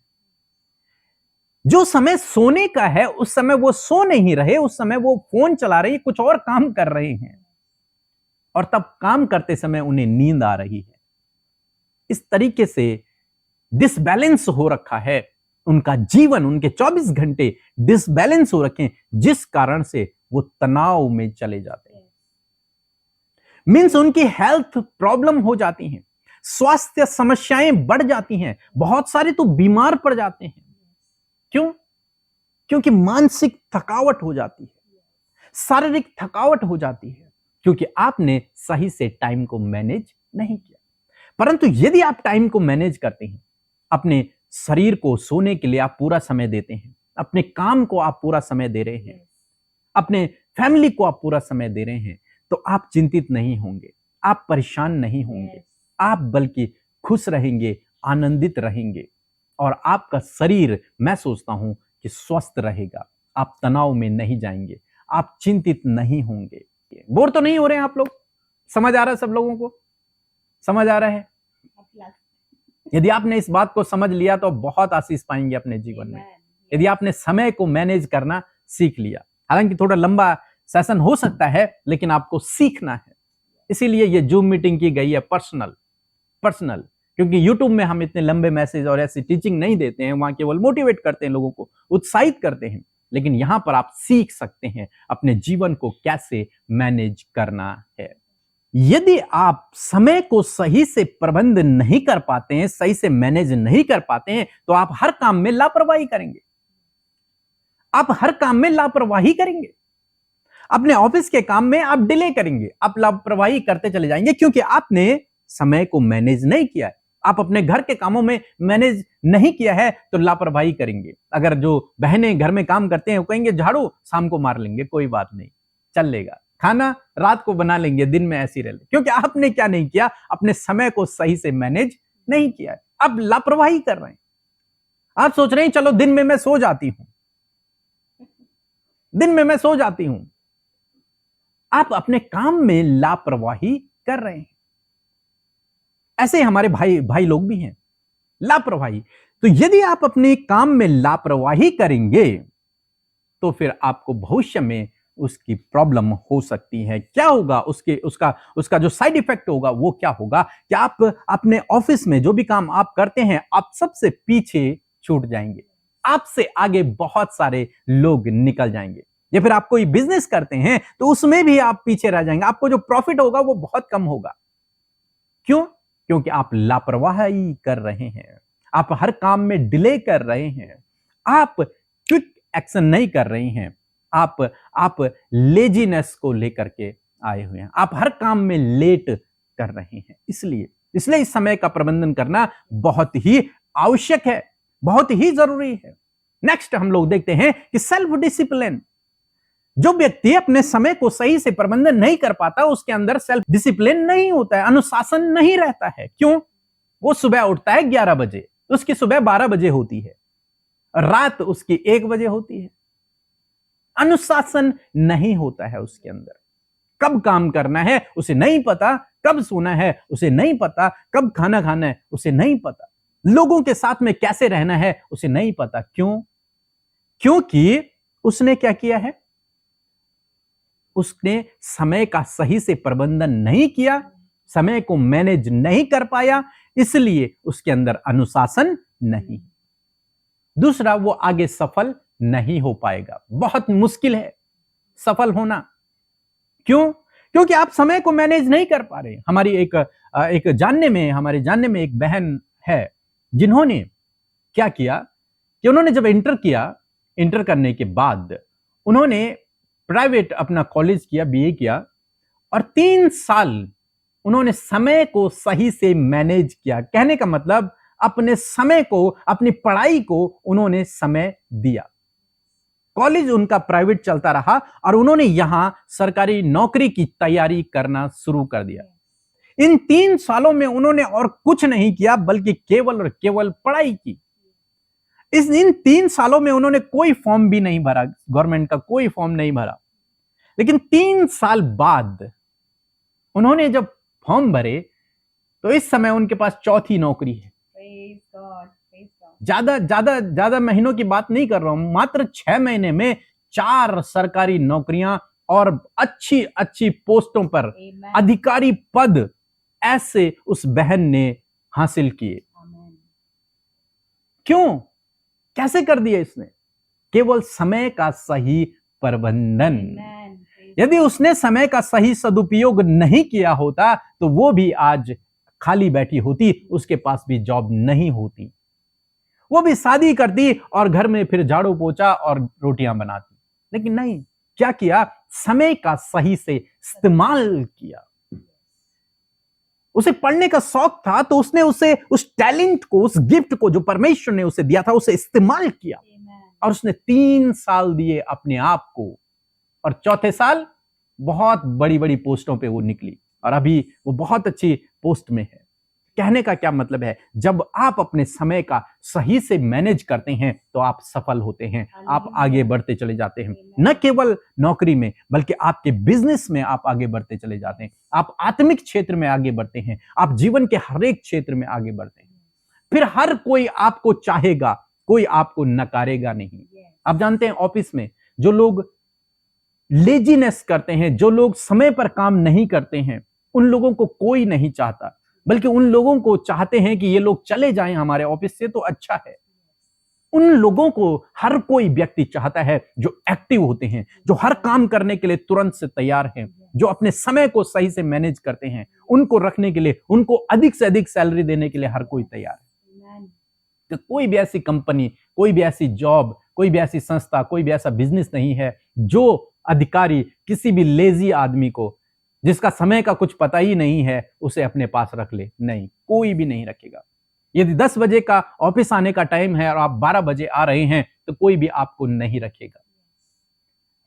जो समय सोने का है उस समय वो सो नहीं रहे, उस समय वो फोन चला रहे, कुछ और काम कर रहे हैं, और तब काम करते समय उन्हें नींद आ रही है। इस तरीके से डिसबैलेंस हो रखा है उनका जीवन, उनके 24 घंटे डिसबैलेंस हो रखे हैं, जिस कारण से वो तनाव में चले जाते हैं। मींस उनकी हेल्थ प्रॉब्लम हो जाती हैं, स्वास्थ्य समस्याएं बढ़ जाती हैं, बहुत सारे तो बीमार पड़ जाते हैं। क्यों? क्योंकि मानसिक थकावट हो जाती है, शारीरिक थकावट हो जाती है, क्योंकि आपने सही से टाइम को मैनेज नहीं किया। परंतु यदि आप टाइम को मैनेज करते हैं, अपने शरीर को सोने के लिए आप पूरा समय देते हैं, अपने काम को आप पूरा समय दे रहे हैं, अपने फैमिली को आप पूरा समय दे रहे हैं, तो आप चिंतित नहीं होंगे, आप परेशान नहीं होंगे, आप बल्कि खुश रहेंगे, आनंदित रहेंगे, और आपका शरीर, मैं सोचता हूं कि स्वस्थ रहेगा। आप तनाव में नहीं जाएंगे, आप चिंतित नहीं होंगे। बोर तो नहीं हो रहे हैं आप लोग? समझ आ रहा है सब लोगों को? समझ आ रहा है? यदि आपने इस बात को समझ लिया तो बहुत आशीष पाएंगे अपने जीवन में। यदि आपने समय को मैनेज करना सीख लिया, हालांकि थोड़ा लंबा सेशन हो सकता है, लेकिन आपको सीखना है। इसीलिए ये जूम मीटिंग की गई है पर्सनल, क्योंकि यूट्यूब में हम इतने लंबे मैसेज और ऐसी टीचिंग नहीं देते हैं, वहां केवल मोटिवेट करते हैं, लोगों को उत्साहित करते हैं। लेकिन यहां पर आप सीख सकते हैं अपने जीवन को कैसे मैनेज करना है। यदि आप समय को सही से प्रबंध नहीं कर पाते हैं, सही से मैनेज नहीं कर पाते हैं, तो आप हर काम में लापरवाही करेंगे। आप हर काम में लापरवाही करेंगे। अपने ऑफिस के काम में आप डिले करेंगे, आप लापरवाही करते चले जाएंगे, क्योंकि आपने समय को मैनेज नहीं किया है। आप अपने घर के कामों में मैनेज नहीं किया है तो लापरवाही करेंगे। अगर जो बहनें घर में काम करते हैं वो कहेंगे झाड़ू शाम को मार लेंगे, कोई बात नहीं, चल लेगा। खाना रात को बना लेंगे, दिन में ऐसी रह ले, क्योंकि आपने क्या नहीं किया? अपने समय को सही से मैनेज नहीं किया है। अब लापरवाही कर रहे हैं। आप सोच रहे हैं चलो दिन में मैं सो जाती हूं, दिन में मैं सो जाती हूं। आप अपने काम में लापरवाही कर रहे हैं। ऐसे हमारे भाई लोग भी हैं, लापरवाही। तो यदि आप अपने काम में लापरवाही करेंगे तो फिर आपको भविष्य में उसकी प्रॉब्लम हो सकती है। क्या होगा? उसका जो साइड इफेक्ट होगा वो क्या होगा कि आप अपने ऑफिस में जो भी काम आप करते हैं, आप सबसे पीछे छूट जाएंगे, आपसे आगे बहुत सारे लोग निकल जाएंगे। या फिर आप कोई बिजनेस करते हैं तो उसमें भी आप पीछे रह जाएंगे, आपको जो प्रॉफिट होगा वो बहुत कम होगा। क्यों? क्योंकि आप लापरवाही कर रहे हैं, आप हर काम में डिले कर रहे हैं, आप क्विक एक्शन नहीं कर रहे हैं, आप लेजीनेस को लेकर के आए हुए हैं, आप हर काम में लेट कर रहे हैं। इसलिए इस समय का प्रबंधन करना बहुत ही आवश्यक है, बहुत ही जरूरी है। नेक्स्ट हम लोग देखते हैं कि सेल्फ डिसिप्लिन। जो व्यक्ति अपने समय को सही से प्रबंधन नहीं कर पाता, उसके अंदर सेल्फ डिसिप्लिन नहीं होता है, अनुशासन नहीं रहता है। क्यों? वो सुबह उठता है 11 बजे, उसकी सुबह 12 बजे होती है, रात उसकी 1 बजे होती है। अनुशासन नहीं होता है उसके अंदर, कब काम करना है उसे नहीं पता, कब सोना है उसे नहीं पता, कब खाना खाना है उसे नहीं पता, लोगों के साथ में कैसे रहना है उसे नहीं पता। क्यों? क्योंकि उसने क्या किया है? उसने समय का सही से प्रबंधन नहीं किया, समय को मैनेज नहीं कर पाया, इसलिए उसके अंदर अनुशासन नहीं। दूसरा, वो आगे सफल नहीं हो पाएगा। बहुत मुश्किल है सफल होना। क्यों? क्योंकि आप समय को मैनेज नहीं कर पा रहे। हमारी हमारे जानने में एक बहन है जिन्होंने क्या किया कि उन्होंने जब इंटर करने के बाद उन्होंने प्राइवेट अपना कॉलेज किया, बीए किया, और 3 साल उन्होंने समय को सही से मैनेज किया। कहने का मतलब अपने समय को, अपनी पढ़ाई को उन्होंने समय दिया। कॉलेज उनका प्राइवेट चलता रहा और उन्होंने यहां सरकारी नौकरी की तैयारी करना शुरू कर दिया। इन 3 सालों में उन्होंने और कुछ नहीं किया बल्कि केवल और केवल पढ़ाई की। इन 3 सालों में उन्होंने कोई फॉर्म भी नहीं भरा, गवर्नमेंट का कोई फॉर्म नहीं भरा। लेकिन 3 साल बाद उन्होंने जब फॉर्म भरे तो इस समय उनके पास चौथी नौकरी है। Praise God, praise God. ज्यादा महीनों की बात नहीं कर रहा हूं, मात्र 6 महीने में 4 सरकारी नौकरियां और अच्छी अच्छी पोस्टों पर Amen. अधिकारी पद ऐसे उस बहन ने हासिल किए। Amen. क्यों? कैसे कर दिया इसने? केवल समय का सही प्रबंधन। Amen. Praise यदि उसने समय का सही सदुपयोग नहीं किया होता तो वो भी आज खाली बैठी होती, उसके पास भी जॉब नहीं होती, वो भी शादी करती और घर में फिर झाड़ू पोछा और रोटियां बनाती। लेकिन नहीं, क्या किया? समय का सही से इस्तेमाल किया। उसे पढ़ने का शौक था तो उसने उस टैलेंट को, उस गिफ्ट को जो परमेश्वर ने उसे दिया था, उसे इस्तेमाल किया। Amen. और उसने 3 साल दिए अपने आप को, और चौथे साल बहुत बड़ी बड़ी पोस्टों पे वो निकली और अभी वो बहुत अच्छी पोस्ट में है। कहने का क्या मतलब है? जब आप अपने समय का सही से मैनेज करते हैं तो आप सफल होते हैं, आप आगे बढ़ते चले जाते हैं। न केवल नौकरी में बल्कि आपके बिजनेस में आप आगे बढ़ते चले जाते हैं, आप आत्मिक क्षेत्र में आगे बढ़ते हैं, आप जीवन के हर एक क्षेत्र में आगे बढ़ते हैं। फिर हर कोई आपको चाहेगा, कोई आपको नकारेगा नहीं। Yes. आप जानते हैं ऑफिस में जो लोग लेजीनेस करते हैं, जो लोग समय पर काम नहीं करते हैं, उन लोगों को कोई नहीं चाहता, बल्कि उन लोगों को चाहते हैं कि ये लोग चले जाएं हमारे ऑफिस से तो अच्छा है। उन लोगों को हर कोई व्यक्ति चाहता है जो एक्टिव होते हैं, जो हर काम करने के लिए तुरंत से तैयार हैं, जो अपने समय को सही से मैनेज करते हैं। उनको रखने के लिए, उनको अधिक से अधिक सैलरी देने के लिए हर कोई तैयार है। Amen. तो कोई भी ऐसी कंपनी, कोई भी ऐसी जॉब, कोई भी ऐसी संस्था, कोई भी ऐसा बिजनेस नहीं है जो अधिकारी किसी भी लेजी आदमी को, जिसका समय का कुछ पता ही नहीं है, उसे अपने पास रख ले। नहीं, कोई भी नहीं रखेगा। यदि 10 बजे का ऑफिस आने का टाइम है और आप 12 बजे आ रहे हैं तो कोई भी आपको नहीं रखेगा।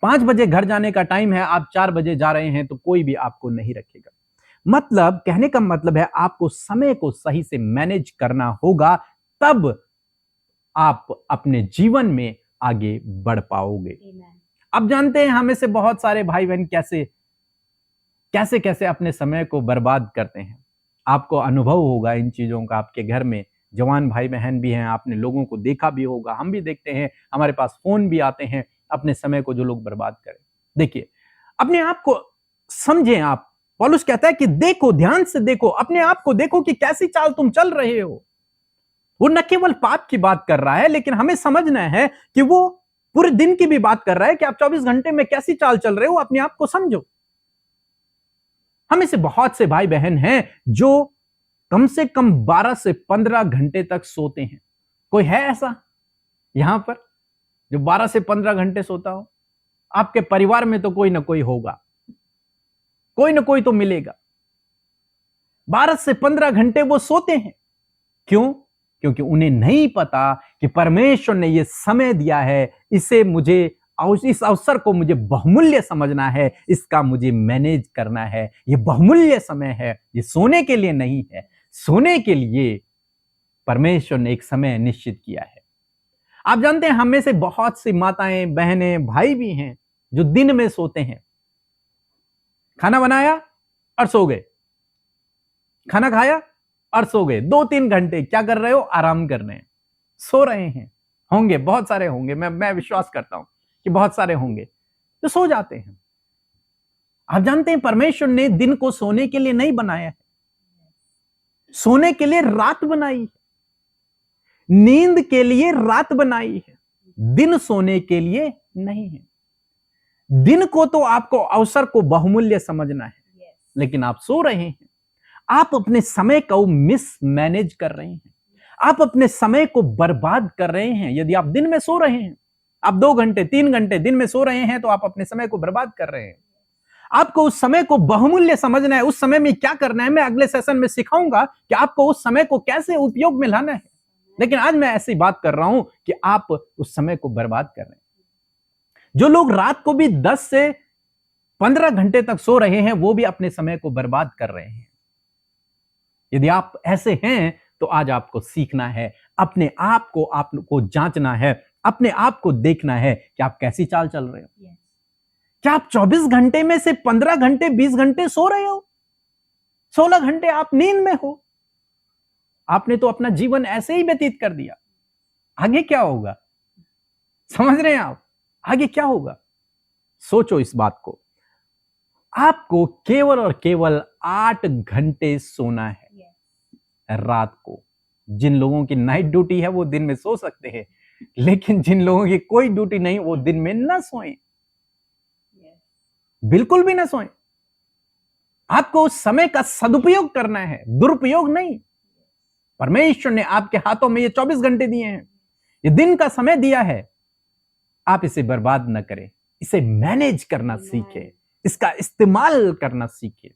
5 बजे घर जाने का टाइम है, आप 4 बजे जा रहे हैं तो कोई भी आपको नहीं रखेगा। मतलब, कहने का मतलब है आपको समय को सही से मैनेज करना होगा, तब आप अपने जीवन में आगे बढ़ पाओगे। Amen. अब जानते हैं हमें से बहुत सारे भाई बहन कैसे अपने समय को बर्बाद करते हैं। आपको अनुभव होगा इन चीजों का, आपके घर में जवान भाई बहन भी हैं, आपने लोगों को देखा भी होगा, हम भी देखते हैं, हमारे पास फोन भी आते हैं, अपने समय को जो लोग बर्बाद करें। देखिए, अपने आप को समझें। आप, पौलुस कहता है कि देखो, ध्यान से देखो, अपने आप को देखो कि कैसी चाल तुम चल रहे हो। वो न केवल पाप की बात कर रहा है, लेकिन हमें समझना है कि वो पूरे दिन की भी बात कर रहा है कि आप 24 घंटे में कैसी चाल चल रहे हो, अपने आप को समझो। हमें से बहुत से भाई बहन हैं जो कम से कम 12 से 15 घंटे तक सोते हैं। कोई है ऐसा यहां पर जो 12 से 15 घंटे सोता हो? आपके परिवार में तो कोई ना कोई होगा, कोई ना कोई तो मिलेगा। 12 से 15 घंटे वो सोते हैं। क्यों? क्योंकि उन्हें नहीं पता कि परमेश्वर ने यह समय दिया है, इसे मुझे, इस अवसर को मुझे बहुमूल्य समझना है, इसका मुझे मैनेज करना है। यह बहुमूल्य समय है, ये सोने के लिए नहीं है। सोने के लिए परमेश्वर ने एक समय निश्चित किया है। आप जानते हैं हम में से बहुत सी माताएं, बहनें, भाई भी हैं जो दिन में सोते हैं। खाना बनाया और सो गए, खाना खाया और सो गए। 2-3 घंटे क्या कर रहे हो? आराम कर रहे हैं, सो रहे हैं। होंगे, बहुत सारे होंगे, मैं विश्वास करता हूं कि बहुत सारे होंगे तो सो जाते हैं। आप जानते हैं परमेश्वर ने दिन को सोने के लिए नहीं बनाया है, सोने के लिए रात बनाई है, नींद के लिए रात बनाई है, दिन सोने के लिए नहीं है। दिन को तो आपको अवसर को बहुमूल्य समझना है, Yes. लेकिन आप सो रहे हैं, आप अपने समय को मिसमैनेज कर रहे हैं, आप अपने समय को बर्बाद कर रहे हैं। यदि आप दिन में सो रहे हैं, आप 2 घंटे 3 घंटे दिन में सो रहे हैं, तो आप अपने समय को बर्बाद कर रहे हैं। आपको उस समय को बहुमूल्य समझना है। उस समय में क्या करना है, मैं अगले सेशन में सिखाऊंगा कि आपको उस समय को कैसे उपयोग में लाना है। लेकिन आज मैं ऐसी बात कर रहा हूं कि आप उस समय को बर्बाद कर रहे हैं। जो लोग रात को भी 10 से 15 घंटे तक सो रहे हैं, वो भी अपने समय को बर्बाद कर रहे हैं। यदि आप ऐसे हैं तो आज आपको सीखना है, अपने आप को आपको जांचना है, अपने आप को देखना है कि आप कैसी चाल चल रहे हो। Yes. क्या आप 24 घंटे में से 15 घंटे 20 घंटे सो रहे हो? 16 घंटे आप नींद में हो? आपने तो अपना जीवन ऐसे ही व्यतीत कर दिया। आगे क्या होगा? समझ रहे हैं आप? आगे क्या होगा? सोचो इस बात को। आपको केवल और केवल 8 घंटे सोना है Yes. रात को। जिन लोगों की नाइट ड्यूटी है वो दिन में सो सकते हैं, लेकिन जिन लोगों की कोई ड्यूटी नहीं वो दिन में ना सोएं, Yes. बिल्कुल भी ना सोएं। आपको उस समय का सदुपयोग करना है, दुरुपयोग नहीं। परमेश्वर ने आपके हाथों में ये 24 घंटे दिए हैं, ये दिन का समय दिया है। आप इसे बर्बाद न करें, इसे मैनेज करना सीखें, इसका इस्तेमाल करना सीखें।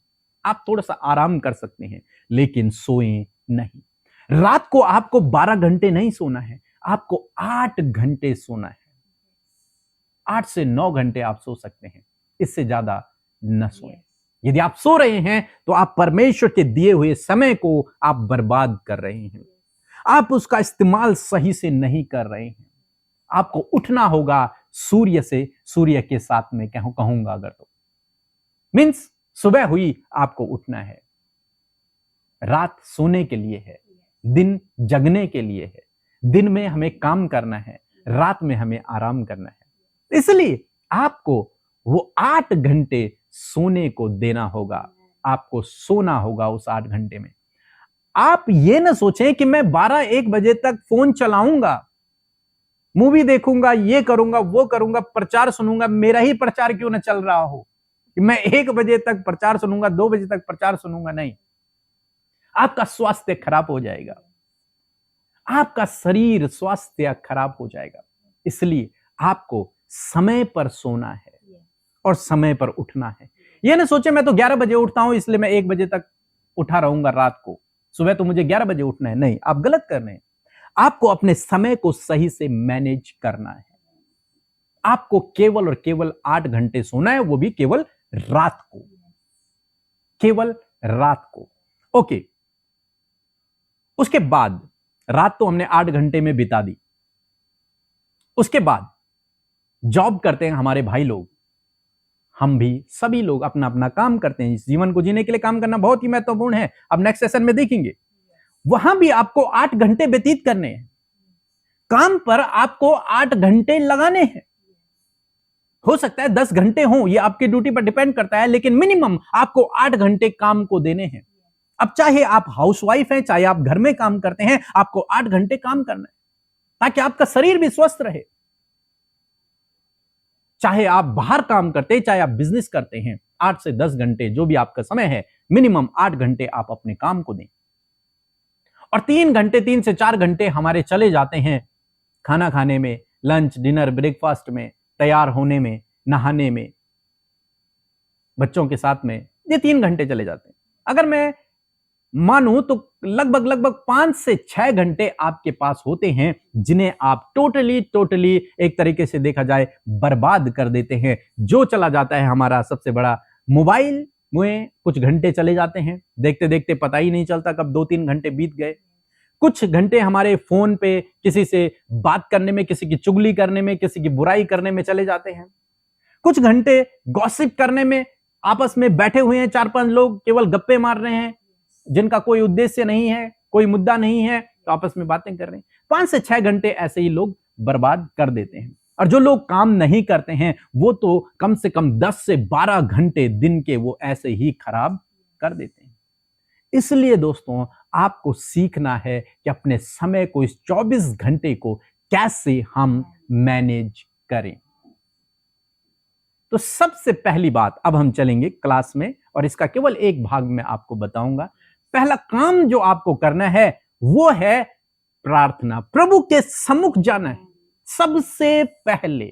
आप थोड़ा सा आराम कर सकते हैं, लेकिन सोएं नहीं। रात को आपको 12 घंटे नहीं सोना है, आपको 8 घंटे सोना है। 8 से 9 घंटे आप सो सकते हैं, इससे ज्यादा न सोएं। Yes. यदि आप सो रहे हैं तो आप परमेश्वर के दिए हुए समय को आप बर्बाद कर रहे हैं, आप उसका इस्तेमाल सही से नहीं कर रहे हैं। आपको उठना होगा सूर्य से, सूर्य के साथ में कहूंगा अगर तो मीन्स सुबह हुई आपको उठना है। रात सोने के लिए है, दिन जगने के लिए है। दिन में हमें काम करना है, रात में हमें आराम करना है। इसलिए आपको वो 8 घंटे सोने को देना होगा, आपको सोना होगा उस 8 घंटे में। आप ये ना सोचें कि मैं 12-1 बजे तक फोन चलाऊंगा, मूवी देखूंगा, ये करूंगा, वो करूंगा, प्रचार सुनूंगा। मेरा ही प्रचार क्यों ना चल रहा हो कि मैं 1 बजे तक प्रचार सुनूंगा, 2 बजे तक प्रचार सुनूंगा। नहीं, आपका स्वास्थ्य खराब हो जाएगा, आपका शरीर स्वास्थ्य खराब हो जाएगा। इसलिए आपको समय पर सोना है और समय पर उठना है। यह ना सोचे मैं तो 11 बजे उठता हूं इसलिए मैं 1 बजे तक उठा रहूंगा रात को, सुबह तो मुझे 11 बजे उठना है। नहीं, आप गलत कर रहे हैं। आपको अपने समय को सही से मैनेज करना है। आपको केवल और केवल 8 घंटे सोना है, वो भी केवल रात को, केवल रात को। ओके, उसके बाद रात तो हमने 8 घंटे में बिता दी। उसके बाद जॉब करते हैं हमारे भाई लोग, हम भी सभी लोग अपना अपना काम करते हैं। इस जीवन को जीने के लिए काम करना बहुत ही महत्वपूर्ण है। अब नेक्स्ट सेशन में देखेंगे, वहां भी आपको 8 घंटे व्यतीत करने हैं। काम पर आपको 8 घंटे लगाने हैं। हो सकता है 10 घंटे हो, ये आपकी ड्यूटी पर डिपेंड करता है, लेकिन मिनिमम आपको 8 घंटे काम को देने हैं। अब चाहे आप हाउसवाइफ हैं, चाहे आप घर में काम करते हैं, आपको 8 घंटे काम करना है ताकि आपका शरीर भी स्वस्थ रहे। चाहे आप बाहर काम करते हैं, चाहे आप बिजनेस करते हैं, 8 से 10 घंटे जो भी आपका समय है, मिनिमम 8 घंटे आप अपने काम को दें। और 3 से 4 घंटे हमारे चले जाते हैं खाना खाने में, लंच, डिनर, ब्रेकफास्ट में, तैयार होने में, नहाने में, बच्चों के साथ में। ये 3 घंटे चले जाते हैं। अगर मैं मानूं तो लगभग 5 से 6 घंटे आपके पास होते हैं जिन्हें आप टोटली एक तरीके से देखा जाए बर्बाद कर देते हैं। जो चला जाता है हमारा सबसे बड़ा मोबाइल में, कुछ घंटे चले जाते हैं, देखते देखते पता ही नहीं चलता कब 2-3 घंटे बीत गए। कुछ घंटे हमारे फोन पे किसी से बात करने में, किसी की चुगली करने में, किसी की बुराई करने में चले जाते हैं। कुछ घंटे गॉसिप करने में, आपस में बैठे हुए हैं 4-5 लोग, केवल गप्पे मार रहे हैं, जिनका कोई उद्देश्य नहीं है, कोई मुद्दा नहीं है, तो आपस में बातें कर रहे हैं। 5 से 6 घंटे ऐसे ही लोग बर्बाद कर देते हैं। और जो लोग काम नहीं करते हैं वो तो कम से कम 10 से 12 घंटे दिन के वो ऐसे ही खराब कर देते हैं। इसलिए दोस्तों, आपको सीखना है कि अपने समय को, इस 24 घंटे को कैसे हम मैनेज करें। तो सबसे पहली बात, अब हम चलेंगे क्लास में और इसका केवल एक भाग में आपको बताऊंगा। पहला काम जो आपको करना है वो है प्रार्थना, प्रभु के सम्मुख जाना है। सबसे पहले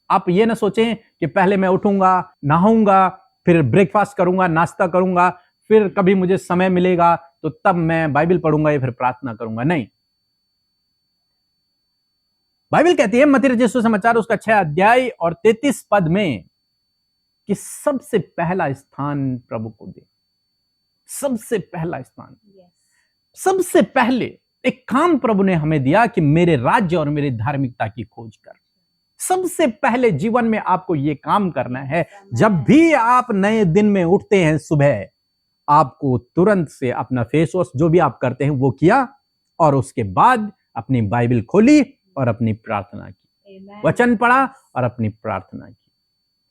आप ये ना सोचें कि पहले मैं उठूंगा, नहाऊंगा, फिर ब्रेकफास्ट करूंगा, नाश्ता करूंगा, फिर कभी मुझे समय मिलेगा तो तब मैं बाइबल पढ़ूंगा या फिर प्रार्थना करूंगा। नहीं, बाइबल कहती है मत्ती रचित सुसमाचार उसका 6 अध्याय और 33 पद में कि सबसे पहला स्थान प्रभु को दे। सबसे पहला स्थान, सबसे पहले एक काम प्रभु ने हमें दिया कि मेरे राज्य और मेरी धार्मिकता की खोज कर। सबसे पहले जीवन में आपको यह काम करना है। जब भी आप नए दिन में उठते हैं सुबह, आपको तुरंत से अपना फेस वॉश जो भी आप करते हैं वो किया और उसके बाद अपनी बाइबल खोली और अपनी प्रार्थना की, वचन पढ़ा और अपनी प्रार्थना की।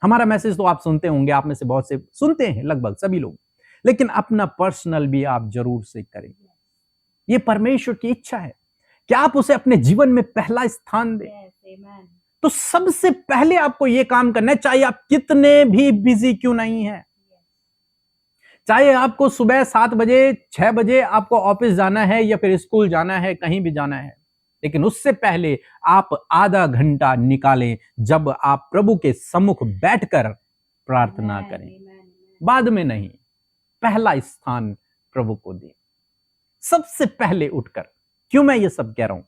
हमारा मैसेज तो आप सुनते होंगे, आप में से बहुत से सुनते हैं, लगभग सभी लोग, लेकिन अपना पर्सनल भी आप जरूर से करें। यह परमेश्वर की इच्छा है कि आप उसे अपने जीवन में पहला स्थान दें। तो सबसे पहले आपको यह काम करना है, चाहे आप कितने भी बिजी क्यों नहीं हैं, चाहे आपको सुबह 7 बजे 6 बजे आपको ऑफिस जाना है या फिर स्कूल जाना है, कहीं भी जाना है, लेकिन उससे पहले आप आधा घंटा निकालें जब आप प्रभु के सम्मुख बैठकर प्रार्थना करें। बाद में नहीं, पहला स्थान प्रभु को दें। सबसे पहले उठकर। क्यों मैं ये सब कह रहा हूं?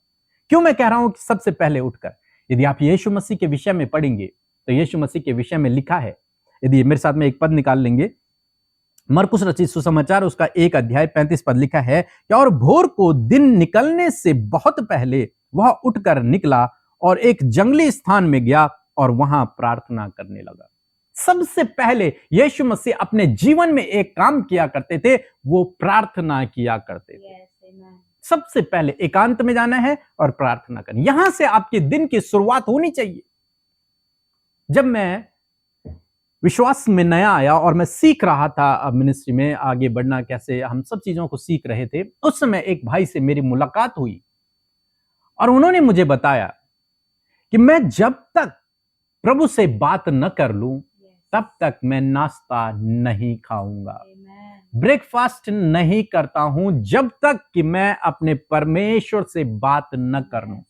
क्यों मैं कह रहा हूं कि सबसे पहले उठकर? यदि आप यीशु मसीह के विषय में पढ़ेंगे तो यीशु मसीह के विषय में लिखा है, यदि मेरे साथ में एक पद निकाल लेंगे, मरकुस रचित सुसमाचार उसका 1 अध्याय 35 पद लिखा है कि और भोर को दिन निकलने से बहुत पहले वह उठकर निकला और एक जंगली स्थान में गया और वहां प्रार्थना करने लगा। सबसे पहले यीशु मसीह अपने जीवन में एक काम किया करते थे, वो प्रार्थना किया करते थे। सबसे पहले एकांत में जाना है और प्रार्थना करनी। यहां से आपके दिन की शुरुआत होनी चाहिए। जब मैं विश्वास में नया आया और मैं सीख रहा था मिनिस्ट्री में आगे बढ़ना कैसे, हम सब चीजों को सीख रहे थे, उस समय एक भाई से मेरी मुलाकात हुई और उन्होंने मुझे बताया कि मैं जब तक प्रभु से बात न कर लूं तब तक मैं नाश्ता नहीं खाऊंगा, ब्रेकफास्ट नहीं करता हूं जब तक कि मैं अपने परमेश्वर से बात न कर लूं।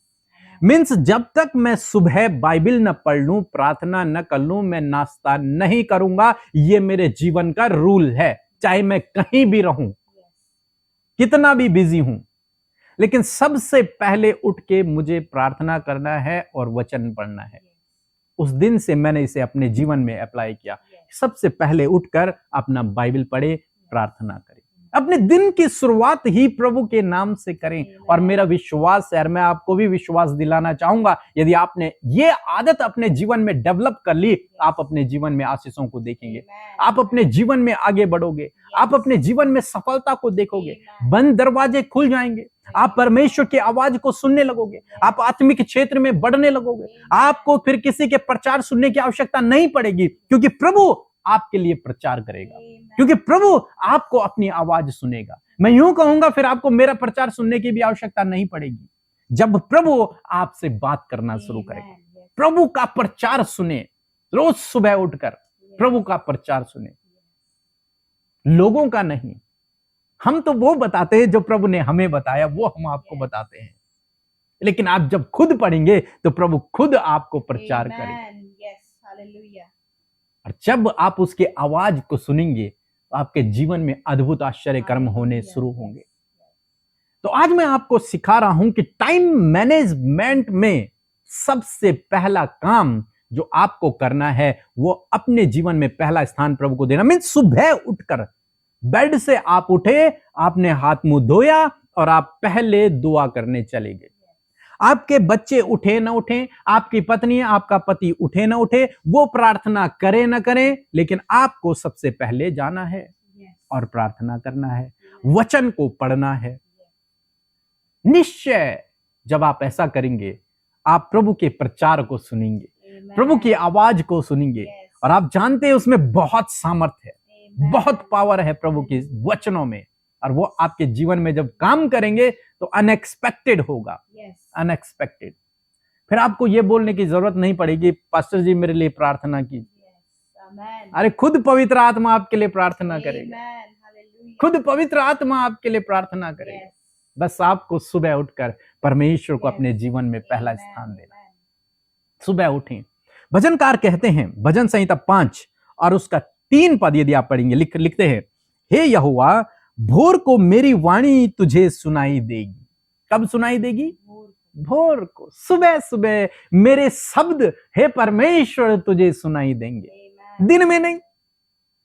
मीन्स जब तक मैं सुबह बाइबल न पढ़ लूं, प्रार्थना न कर लूं, मैं नाश्ता नहीं करूंगा। ये मेरे जीवन का रूल है, चाहे मैं कहीं भी रहूं, कितना भी बिजी हूं, लेकिन सबसे पहले उठ के मुझे प्रार्थना करना है और वचन पढ़ना है। उस दिन से मैंने इसे अपने जीवन में अप्लाई किया। सबसे पहले उठकर अपना बाइबल पढ़े, प्रार्थना करें, अपने दिन की शुरुआत ही प्रभु के नाम से करें। और मेरा विश्वास है, और मैं आपको भी विश्वास दिलाना चाहूंगा, यदि आपने ये आदत अपने जीवन में डेवलप कर ली, आप अपने जीवन में आशीषों को देखेंगे, आप अपने जीवन में आगे बढ़ोगे, आप अपने जीवन में सफलता को देखोगे, बंद दरवाजे खुल जाएंगे, आप परमेश्वर की आवाज को सुनने लगोगे, आप आत्मिक क्षेत्र में बढ़ने लगोगे। आपको फिर किसी के प्रचार सुनने की आवश्यकता नहीं पड़ेगी, क्योंकि प्रभु आपके लिए प्रचार करेगा, क्योंकि प्रभु आपको अपनी आवाज सुनेगा। मैं यूं कहूंगा, फिर आपको मेरा प्रचार सुनने की भी आवश्यकता नहीं पड़ेगी। जब प्रभु आपसे बात करना शुरू करेगा, प्रभु का प्रचार सुने, रोज सुबह उठकर प्रभु का प्रचार सुने, लोगों का नहीं। हम तो वो बताते हैं जो प्रभु ने हमें बताया, वो हम आपको बताते हैं, लेकिन आप जब खुद पढ़ेंगे तो प्रभु खुद आपको प्रचार करेगा। और जब आप उसके आवाज को सुनेंगे तो आपके जीवन में अद्भुत आश्चर्य कर्म होने शुरू होंगे। तो आज मैं आपको सिखा रहा हूं कि टाइम मैनेजमेंट में सबसे पहला काम जो आपको करना है वो अपने जीवन में पहला स्थान प्रभु को देना। मीन्स सुबह उठकर बेड से आप उठे, आपने हाथ मुंह धोया और आप पहले दुआ करने चले गए। आपके बच्चे उठे ना उठे, आपकी पत्नी, आपका पति उठे ना उठे, वो प्रार्थना करे ना करें, लेकिन आपको सबसे पहले जाना है। Yes. और प्रार्थना करना है, वचन को पढ़ना है। निश्चय जब आप ऐसा करेंगे, आप प्रभु के प्रचार को सुनेंगे, Amen. प्रभु की आवाज को सुनेंगे, Yes. और आप जानते हैं उसमें बहुत सामर्थ्य है, Amen. बहुत पावर है प्रभु के वचनों में, और वो आपके जीवन में जब काम करेंगे तो अनएक्सपेक्टेड होगा, Yes. अनएक्सपेक्टेड। फिर आपको ये बोलने की जरूरत नहीं पड़ेगी, पास्टर जी मेरे लिए प्रार्थना कीजिए। Yes. Amen. अरे खुद पवित्र आत्मा आपके लिए प्रार्थना करेगा, Amen. Hallelujah. खुद पवित्र आत्मा आपके लिए प्रार्थना करेगा। Yes. बस आपको सुबह उठकर परमेश्वर को Yes. अपने जीवन में पहला Amen. स्थान देना। Amen. सुबह उठें। भजनकार कहते हैं, भजन संहिता 5 और उसका 3 पद यदि आप पढ़ेंगे, लिखते हैं, हे यहोवा भोर को मेरी वाणी तुझे सुनाई देगी। कब सुनाई देगी? भोर को, सुबह सुबह मेरे शब्द हे परमेश्वर तुझे सुनाई देंगे। Amen. दिन में नहीं,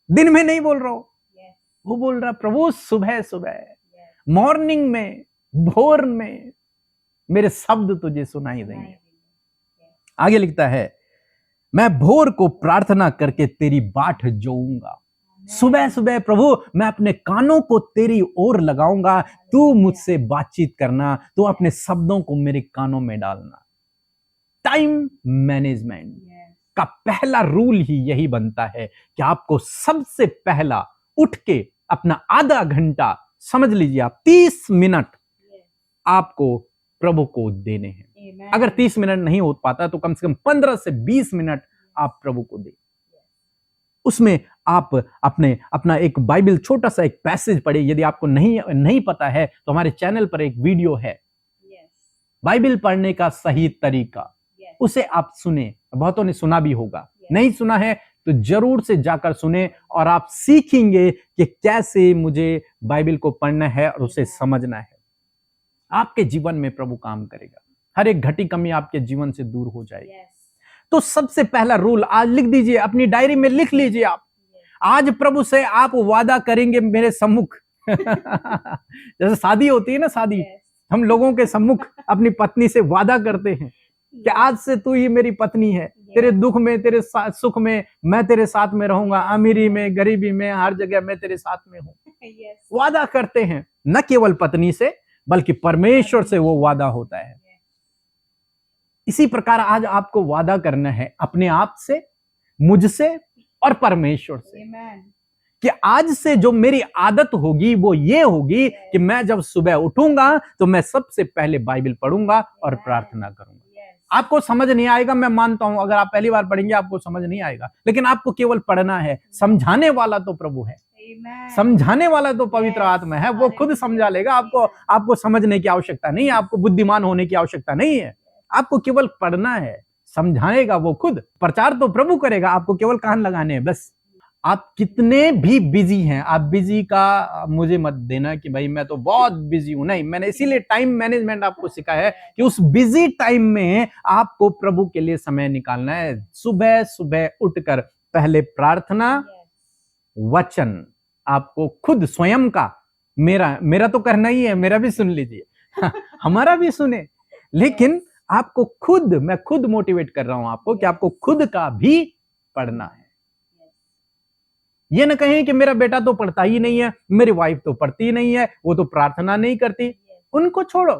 दिन में नहीं बोल रहा हूं, Yes. वो बोल रहा प्रभु सुबह सुबह, Yes. मॉर्निंग में, भोर में मेरे शब्द तुझे सुनाई देंगे। Yes. आगे लिखता है, मैं भोर को प्रार्थना करके तेरी बाट जोऊंगा। सुबह सुबह प्रभु मैं अपने कानों को तेरी ओर लगाऊंगा, तू मुझसे बातचीत करना, तू अपने शब्दों को मेरे कानों में डालना। Time management Yes. का पहला रूल ही यही बनता है कि आपको सबसे पहला उठ के अपना आधा घंटा, समझ लीजिए आप 30 मिनट Yes. आपको प्रभु को देने हैं। Amen. अगर 30 मिनट नहीं हो पाता तो कम से कम 15 से 20 मिनट आप प्रभु को दें। उसमें आप अपना एक बाइबल छोटा सा एक पैसेज पढ़े। यदि आपको नहीं पता है तो हमारे चैनल पर एक वीडियो है, Yes. बाइबल पढ़ने का सही तरीका, Yes. उसे आप सुने। बहुतों ने सुना भी होगा, Yes. नहीं सुना है तो जरूर से जाकर सुने, और आप सीखेंगे कि कैसे मुझे बाइबल को पढ़ना है और उसे समझना है। आपके जीवन में प्रभु काम करेगा, हर एक घटी कमी आपके जीवन से दूर हो जाएगी। Yes. तो सबसे पहला रूल आज लिख दीजिए, अपनी डायरी में लिख लीजिए आप। आज प्रभु से आप वादा करेंगे मेरे सम्मुख जैसे शादी होती है ना, शादी, Yes. हम लोगों के सम्मुख अपनी पत्नी से वादा करते हैं कि आज से तू ही मेरी पत्नी है, तेरे दुख में, तेरे सुख में मैं तेरे साथ में रहूंगा, अमीरी में, गरीबी में, हर जगह मैं तेरे साथ में हूं। Yes. वादा करते हैं, न केवल पत्नी से बल्कि परमेश्वर से वो वादा होता है। इसी प्रकार आज आपको वादा करना है अपने आप से, मुझसे और परमेश्वर से, Amen. कि आज से जो मेरी आदत होगी वो ये होगी कि मैं जब सुबह उठूंगा तो मैं सबसे पहले बाइबल पढ़ूंगा और प्रार्थना करूंगा। Yes. आपको समझ नहीं आएगा, मैं मानता हूं, अगर आप पहली बार पढ़ेंगे आपको समझ नहीं आएगा, लेकिन आपको केवल पढ़ना है। समझाने वाला तो प्रभु है, Amen. समझाने वाला तो पवित्र आत्मा है, वो खुद समझा लेगा। आपको समझने की आवश्यकता नहीं है, आपको बुद्धिमान होने की आवश्यकता नहीं है, आपको केवल पढ़ना है। समझाएगा वो खुद, प्रचार तो प्रभु करेगा, आपको केवल कान लगाने हैं बस। आप कितने भी बिजी हैं, आप बिजी का मुझे मत देना कि भाई मैं तो बहुत बिजी हूं, नहीं। मैंने इसीलिए टाइम मैनेजमेंट आपको सिखाया है कि उस बिजी टाइम में आपको प्रभु के लिए समय निकालना है। सुबह सुबह उठकर पहले प्रार्थना, Yes. वचन आपको खुद स्वयं का, मेरा तो करना ही है, मेरा भी सुन लीजिए हमारा भी सुने, लेकिन आपको खुद, मैं खुद मोटिवेट कर रहा हूं आपको कि आपको खुद का भी पढ़ना है। ये न कहें कि मेरा बेटा तो पढ़ता ही नहीं है, मेरी वाइफ तो पढ़ती ही नहीं है, वो तो प्रार्थना नहीं करती, उनको छोड़ो,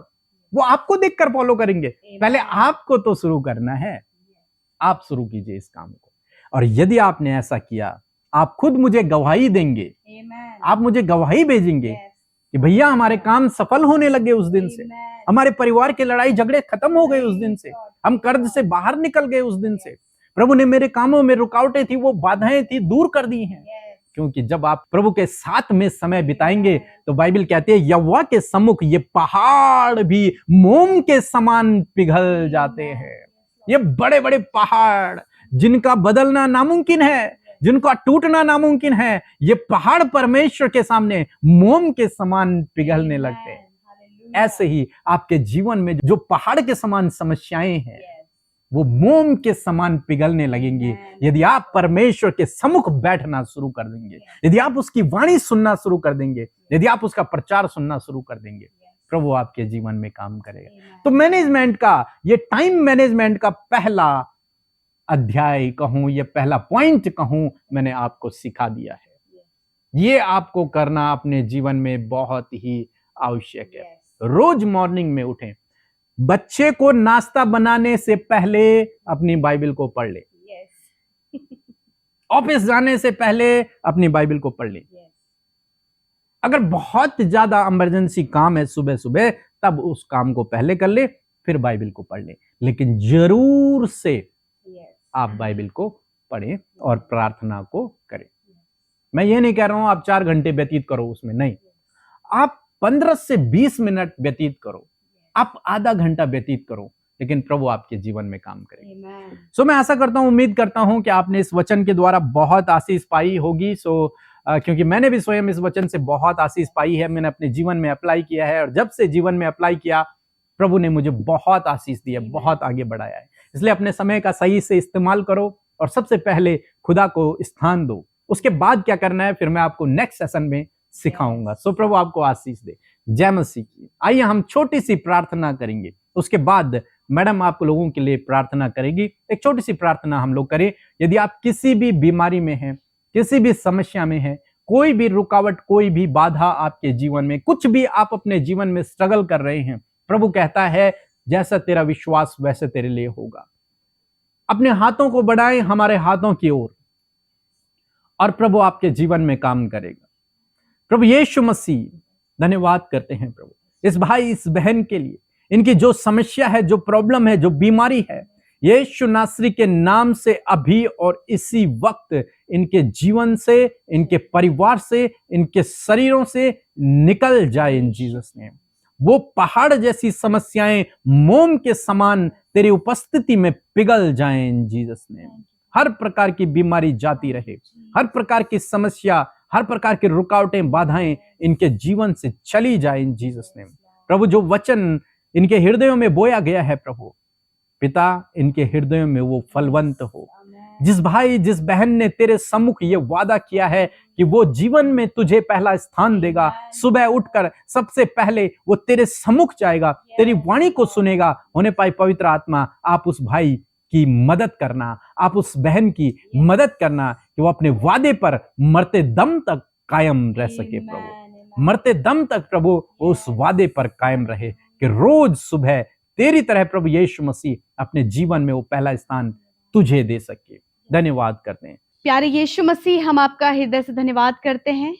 वो आपको देखकर फॉलो करेंगे। पहले आपको तो शुरू करना है, आप शुरू कीजिए इस काम को। और यदि आपने ऐसा किया, आप खुद मुझे गवाही देंगे, Amen. आप मुझे गवाही भेजेंगे Yes. कि भैया हमारे काम सफल होने लगे उस दिन से, Amen. हमारे परिवार के लड़ाई झगड़े खत्म हो गए उस दिन से, हम कर्ज से बाहर निकल गए उस दिन से, प्रभु ने मेरे कामों में रुकावटें थी, वो बाधाएं थी, दूर कर दी हैं। Yes. क्योंकि जब आप प्रभु के साथ में समय बिताएंगे तो बाइबल कहती है यहोवा के सम्मुख ये पहाड़ भी मोम के समान पिघल जाते हैं। ये बड़े बड़े पहाड़ जिनका बदलना नामुमकिन है, जिनका टूटना नामुमकिन है, ये पहाड़ परमेश्वर के सामने मोम के समान पिघलने लगते हैं। Hallelujah. ऐसे ही आपके जीवन में जो पहाड़ के समान समस्याएं हैं Yes. वो मोम के समान पिघलने लगेंगी यदि आप परमेश्वर के सम्मुख बैठना शुरू कर देंगे, यदि आप उसकी वाणी सुनना शुरू कर देंगे, यदि आप उसका प्रचार सुनना शुरू कर देंगे, प्रभु आपके जीवन में काम करेगा। Amen. तो मैनेजमेंट का, ये टाइम मैनेजमेंट का पहला अध्याय कहूं, ये पहला पॉइंट कहूं, मैंने आपको सिखा दिया है। ये आपको करना अपने जीवन में बहुत ही आवश्यक है। Yes. रोज मॉर्निंग में उठें, बच्चे को नाश्ता बनाने से पहले अपनी बाइबल को पढ़ ले, Yes. ऑफिस जाने से पहले अपनी बाइबल को पढ़ ले। Yes. अगर बहुत ज्यादा इमरजेंसी काम है सुबह सुबह, तब उस काम को पहले कर ले, फिर बाइबल को पढ़ ले, लेकिन जरूर से Yes. आप बाइबल को पढ़ें और प्रार्थना को करें। मैं ये नहीं कह रहा हूं आप 4 घंटे व्यतीत करो उसमें, नहीं, आप 15 से 20 मिनट व्यतीत करो, आप आधा घंटा व्यतीत करो, लेकिन प्रभु आपके जीवन में काम करेंगे। Amen. सो मैं आशा करता हूं, उम्मीद करता हूं कि आपने इस वचन के द्वारा बहुत आशीष पाई होगी। क्योंकि मैंने भी स्वयं इस वचन से बहुत आशीष पाई है, मैंने अपने जीवन में अप्लाई किया है, और जब से जीवन में अप्लाई किया, प्रभु ने मुझे बहुत आशीष दी है, बहुत आगे बढ़ाया है। इसलिए अपने समय का सही से इस्तेमाल करो और सबसे पहले खुदा को स्थान दो। उसके बाद क्या करना है फिर मैं आपको नेक्स्ट सेशन में सिखाऊंगा। सो प्रभु आपको आशीष दे। जय मसीह की। आइए हम छोटी सी प्रार्थना करेंगे, उसके बाद मैडम आप लोगों के लिए प्रार्थना करेगी। एक छोटी सी प्रार्थना हम लोग करें। यदि आप किसी भी बीमारी में हैं, किसी भी समस्या में हैं, कोई भी रुकावट, कोई भी बाधा आपके जीवन में, कुछ भी आप अपने जीवन में स्ट्रगल कर रहे हैं, प्रभु कहता है जैसा तेरा विश्वास वैसे तेरे लिए होगा। अपने हाथों को बढ़ाएं हमारे हाथों की ओर, और प्रभु आपके जीवन में काम करेगा। प्रभु यीशु मसीह, धन्यवाद करते हैं प्रभु इस भाई इस बहन के लिए, इनकी जो समस्या है, जो प्रॉब्लम है, जो बीमारी है, यीशु नासरी के नाम से अभी और इसी वक्त इनके जीवन से, इनके परिवार से, इनके शरीरों से निकल जाए इन जीसस नेम। वो पहाड़ जैसी समस्याएं मोम के समान तेरी उपस्थिति में पिघल जाएं इन जीसस नेम। हर प्रकार की बीमारी जाती रहे, हर प्रकार की समस्या, हर प्रकार की रुकावटें, बाधाएं इनके जीवन से चली जाए इन जीसस नेम। प्रभु जो वचन इनके हृदयों में बोया गया है, प्रभु पिता इनके हृदयों में वो फलवंत हो। जिस भाई जिस बहन ने तेरे सम्मुख ये वादा किया है कि वो जीवन में तुझे पहला स्थान देगा, सुबह उठकर सबसे पहले वो तेरे सम्मुख जाएगा, तेरी वाणी को सुनेगा, होने पाए पवित्र आत्मा आप उस भाई की मदद करना, आप उस बहन की मदद करना कि वो अपने वादे पर मरते दम तक कायम रह सके। प्रभु मरते दम तक प्रभु उस वादे पर कायम रहे कि रोज सुबह तेरी तरह प्रभु यीशु मसीह अपने जीवन में वो पहला स्थान तुझे दे सके। धन्यवाद करते हैं प्यारे यीशु मसीह, हम आपका हृदय से धन्यवाद करते हैं।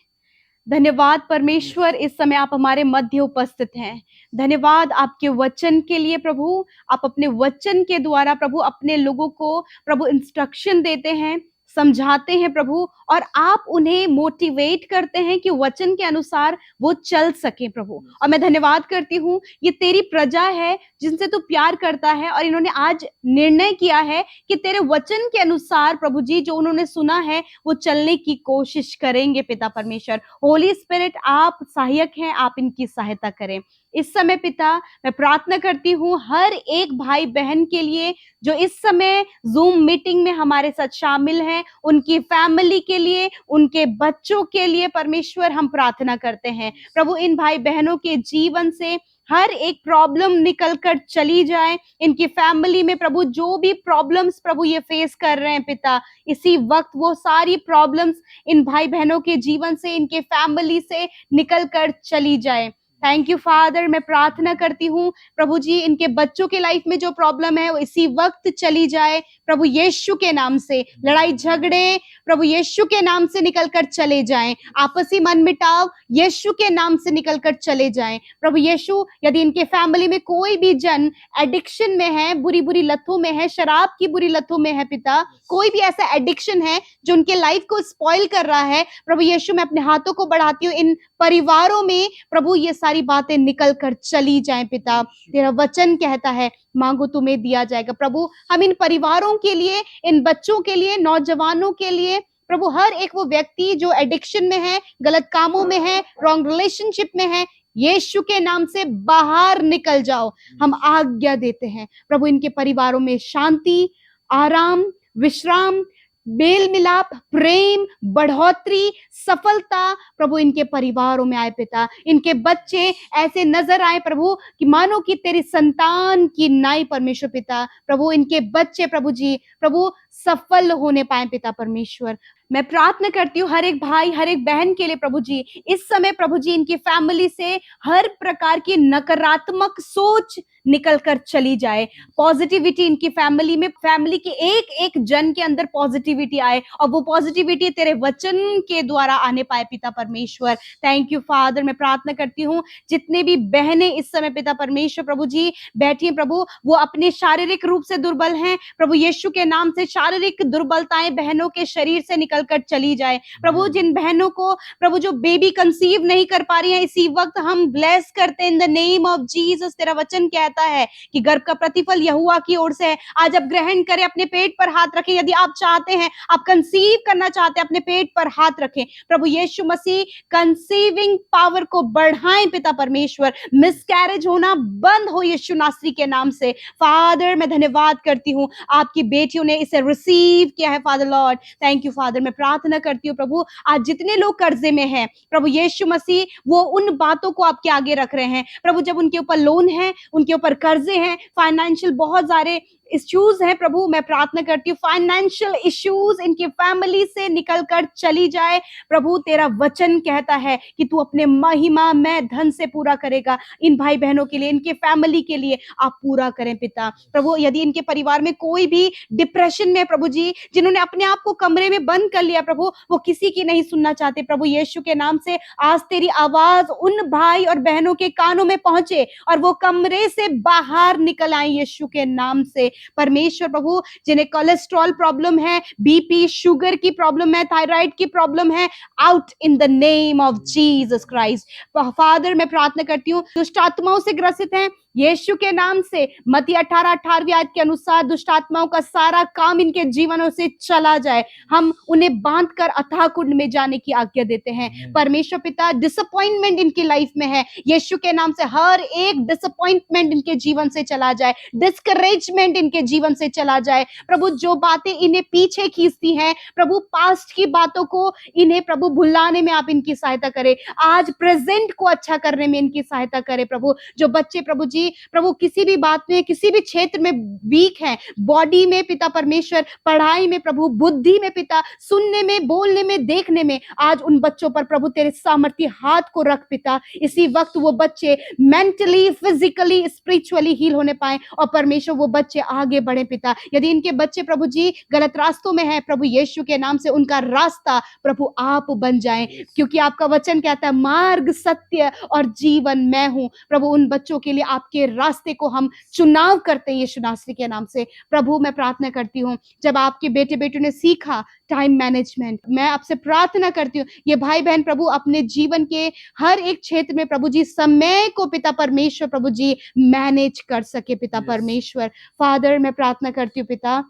धन्यवाद परमेश्वर, इस समय आप हमारे मध्य उपस्थित हैं। धन्यवाद आपके वचन के लिए प्रभु। आप अपने वचन के द्वारा प्रभु अपने लोगों को प्रभु इंस्ट्रक्शन देते हैं, समझाते हैं प्रभु, और आप उन्हें मोटिवेट करते हैं कि वचन के अनुसार वो चल सके प्रभु। और मैं धन्यवाद करती हूँ, ये तेरी प्रजा है जिनसे तू प्यार करता है, और इन्होंने आज निर्णय किया है कि तेरे वचन के अनुसार प्रभु जी जो उन्होंने सुना है वो चलने की कोशिश करेंगे। पिता परमेश्वर, होली स्पिरिट आप सहायक हैं, आप इनकी सहायता करें। इस समय पिता मैं प्रार्थना करती हूँ हर एक भाई बहन के लिए जो इस समय जूम मीटिंग में हमारे साथ शामिल हैं, उनकी फैमिली के लिए, उनके बच्चों के लिए परमेश्वर हम प्रार्थना करते हैं। प्रभु इन भाई बहनों के जीवन से हर एक प्रॉब्लम निकल कर चली जाए। इनकी फैमिली में प्रभु जो भी प्रॉब्लम्स प्रभु ये फेस कर रहे हैं पिता, इसी वक्त वो सारी प्रॉब्लम्स इन भाई बहनों के जीवन से, इनके फैमिली से निकल कर चली जाए। Thank you father. मैं प्रार्थना करती हूँ प्रभु जी इनके बच्चों के लाइफ में जो प्रॉब्लम है वो इसी वक्त चली जाए प्रभु यीशु के नाम से। लड़ाई झगड़े प्रभु यीशु के नाम से निकलकर चले जाएं। आपसी मनमुटाव यीशु के नाम से निकलकर चले जाएं। प्रभु यीशु, यदि इनके फैमिली में कोई भी जन एडिक्शन में है, बुरी बुरी लतों में है, शराब की बुरी लतों में है पिता, कोई भी ऐसा एडिक्शन है जो उनके लाइफ को स्पॉइल कर रहा है, प्रभु यीशु मैं अपने हाथों को बढ़ाती हूँ इन परिवारों में प्रभु ये सारी बातें निकल कर चली जाएं पिता। तेरा वचन कहता है मांगो तुम्हें दिया जाएगा। प्रभु हम इन परिवारों के लिए, इन बच्चों के लिए, नौजवानों के लिए प्रभु, हर एक वो व्यक्ति जो एडिक्शन में है, गलत कामों में है, रॉन्ग रिलेशनशिप में है, यीशु के नाम से बाहर निकल जाओ, हम आज्ञा देते हैं। प्रभु इनके परिवारों में शांति, आराम, विश्राम, मेल मिलाप, प्रेम, बढ़ोतरी, सफलता प्रभु इनके परिवारों में आए पिता। इनके बच्चे ऐसे नजर आए प्रभु कि मानो कि तेरी संतान की नाई परमेश्वर पिता। प्रभु इनके बच्चे प्रभु जी प्रभु सफल होने पाए पिता परमेश्वर। मैं प्रार्थना करती हूँ हर एक भाई हर एक बहन के लिए प्रभु जी, इस समय प्रभु जी इनकी फैमिली से हर प्रकार की नकारात्मक सोच निकल कर चली जाए। पॉजिटिविटी इनकी फैमिली में, फैमिली के एक एक जन के अंदर पॉजिटिविटी आए और वो पॉजिटिविटी तेरे वचन के द्वारा आने पाए पिता परमेश्वर। Thank you father. मैं प्रार्थना करती हूँ जितने भी बहनें इस समय पिता परमेश्वर प्रभु जी बैठी हैं प्रभु, वो अपने शारीरिक रूप से दुर्बल हैं प्रभु, यीशु के नाम से शारीरिक दुर्बलताएं बहनों के शरीर से निकल कर चली जाए प्रभु। जिन बहनों को प्रभु जो बेबी कंसीव नहीं कर पा रही हैं, इसी वक्त हम ब्लेस करते हैं in the name of Jesus. तेरा वचन कहता है कि गर्भ का प्रतिफल यहोवा की ओर से है। आज आप ग्रहण करें, अपने पेट पर हाथ रखें। यदि आप चाहते हैं, आप कंसीव करना चाहते हैं, अपने पेट पर हाथ रखें। प्रभु यीशु मसीह कंसीविंग पावर को बढ़ाएं पिता परमेश्वर। मिसकैरेज होना बंद हो यीशु नासरी के नाम से। फादर मैं धन्यवाद करती हूँ, आपकी बेटियों ने इसे रिसीव किया है father Lord. Thank you father. मैं प्रार्थना करती हूँ प्रभु, आज जितने लोग कर्जे में हैं प्रभु यीशु मसीह, वो उन बातों को आपके आगे रख रहे हैं प्रभु। जब उनके ऊपर लोन है, उनके ऊपर कर्जे हैं, फाइनेंशियल बहुत सारे इश्यूज हैं प्रभु, मैं प्रार्थना करती हूँ फाइनेंशियल इश्यूज इनकी फैमिली से निकल कर चली जाए प्रभु। तेरा वचन कहता है कि तू अपने महिमा में धन से पूरा करेगा। इन भाई बहनों के लिए, इनके फैमिली के लिए आप पूरा करें पिता प्रभु। यदि इनके परिवार में कोई भी डिप्रेशन में प्रभु जी, जिन्होंने अपने आप को कमरे में बंद कर लिया प्रभु, वो किसी की नहीं सुनना चाहते प्रभु यीशु के नाम से, आज तेरी आवाज उन भाई और बहनों के कानों में पहुंचे और वो कमरे से बाहर निकल आए यीशु के नाम से परमेश्वर प्रभु। जिन्हें कोलेस्ट्रॉल प्रॉब्लम है, बीपी शुगर की प्रॉब्लम है, थायराइड की प्रॉब्लम है, out in the name of Jesus Christ. Father मैं प्रार्थना करती हूँ दुष्ट आत्माओं से ग्रसित हैं यीशु के नाम से, मत्ती 18:18 आयत के अनुसार दुष्ट आत्माओं का सारा काम इनके जीवनों से चला जाए। हम उन्हें बांध कर अथाह कुंड में जाने की आज्ञा देते हैं परमेश्वर पिता। डिसअपॉइंटमेंट इनकी लाइफ में है, यीशु के नाम से हर एक डिसअपॉइंटमेंट इनके जीवन से चला जाए, डिस्करेजमेंट इनके जीवन से चला जाए प्रभु। जो बातें इन्हें पीछे खींचती हैं प्रभु, पास्ट की बातों को इन्हें प्रभु भुलाने में आप इनकी सहायता करें। आज प्रेजेंट को अच्छा करने में इनकी सहायता करें प्रभु। जो बच्चे प्रभु जी प्रभु किसी भी बात में, किसी भी क्षेत्र में वीक हैं, बॉडी में पिता परमेश्वर, पढ़ाई में प्रभु, बुद्धि में पिता, सुनने में, बोलने में, देखने में, आज उन बच्चों पर प्रभु तेरे सामर्थ्य हाथ को रख पिता। इसी वक्त वो बच्चे मेंटली, फिजिकली, स्पिरिचुअली हील होने पाए और परमेश्वर वो बच्चे आगे बढ़े पिता। यदि इनके बच्चे प्रभु जी गलत रास्तों में हैं प्रभु यीशु के नाम से उनका रास्ता प्रभु आप बन जाएं, क्योंकि आपका वचन कहता है मार्ग, सत्य और जीवन मैं हूं प्रभु। उन बच्चों के लिए आपके रास्ते को हम चुनाव करते हैं यीशु नासरी के नाम से प्रभु। मैं प्रार्थना करती हूँ जब आपके बेटे बेटियों ने सीखा टाइम मैनेजमेंट, मैं आपसे प्रार्थना करती हूँ ये भाई बहन प्रभु अपने जीवन के हर एक क्षेत्र में प्रभु जी समय को पिता परमेश्वर प्रभु जी मैनेज कर सके पिता परमेश्वर। फादर मैं प्रार्थना करती हूँ पिता,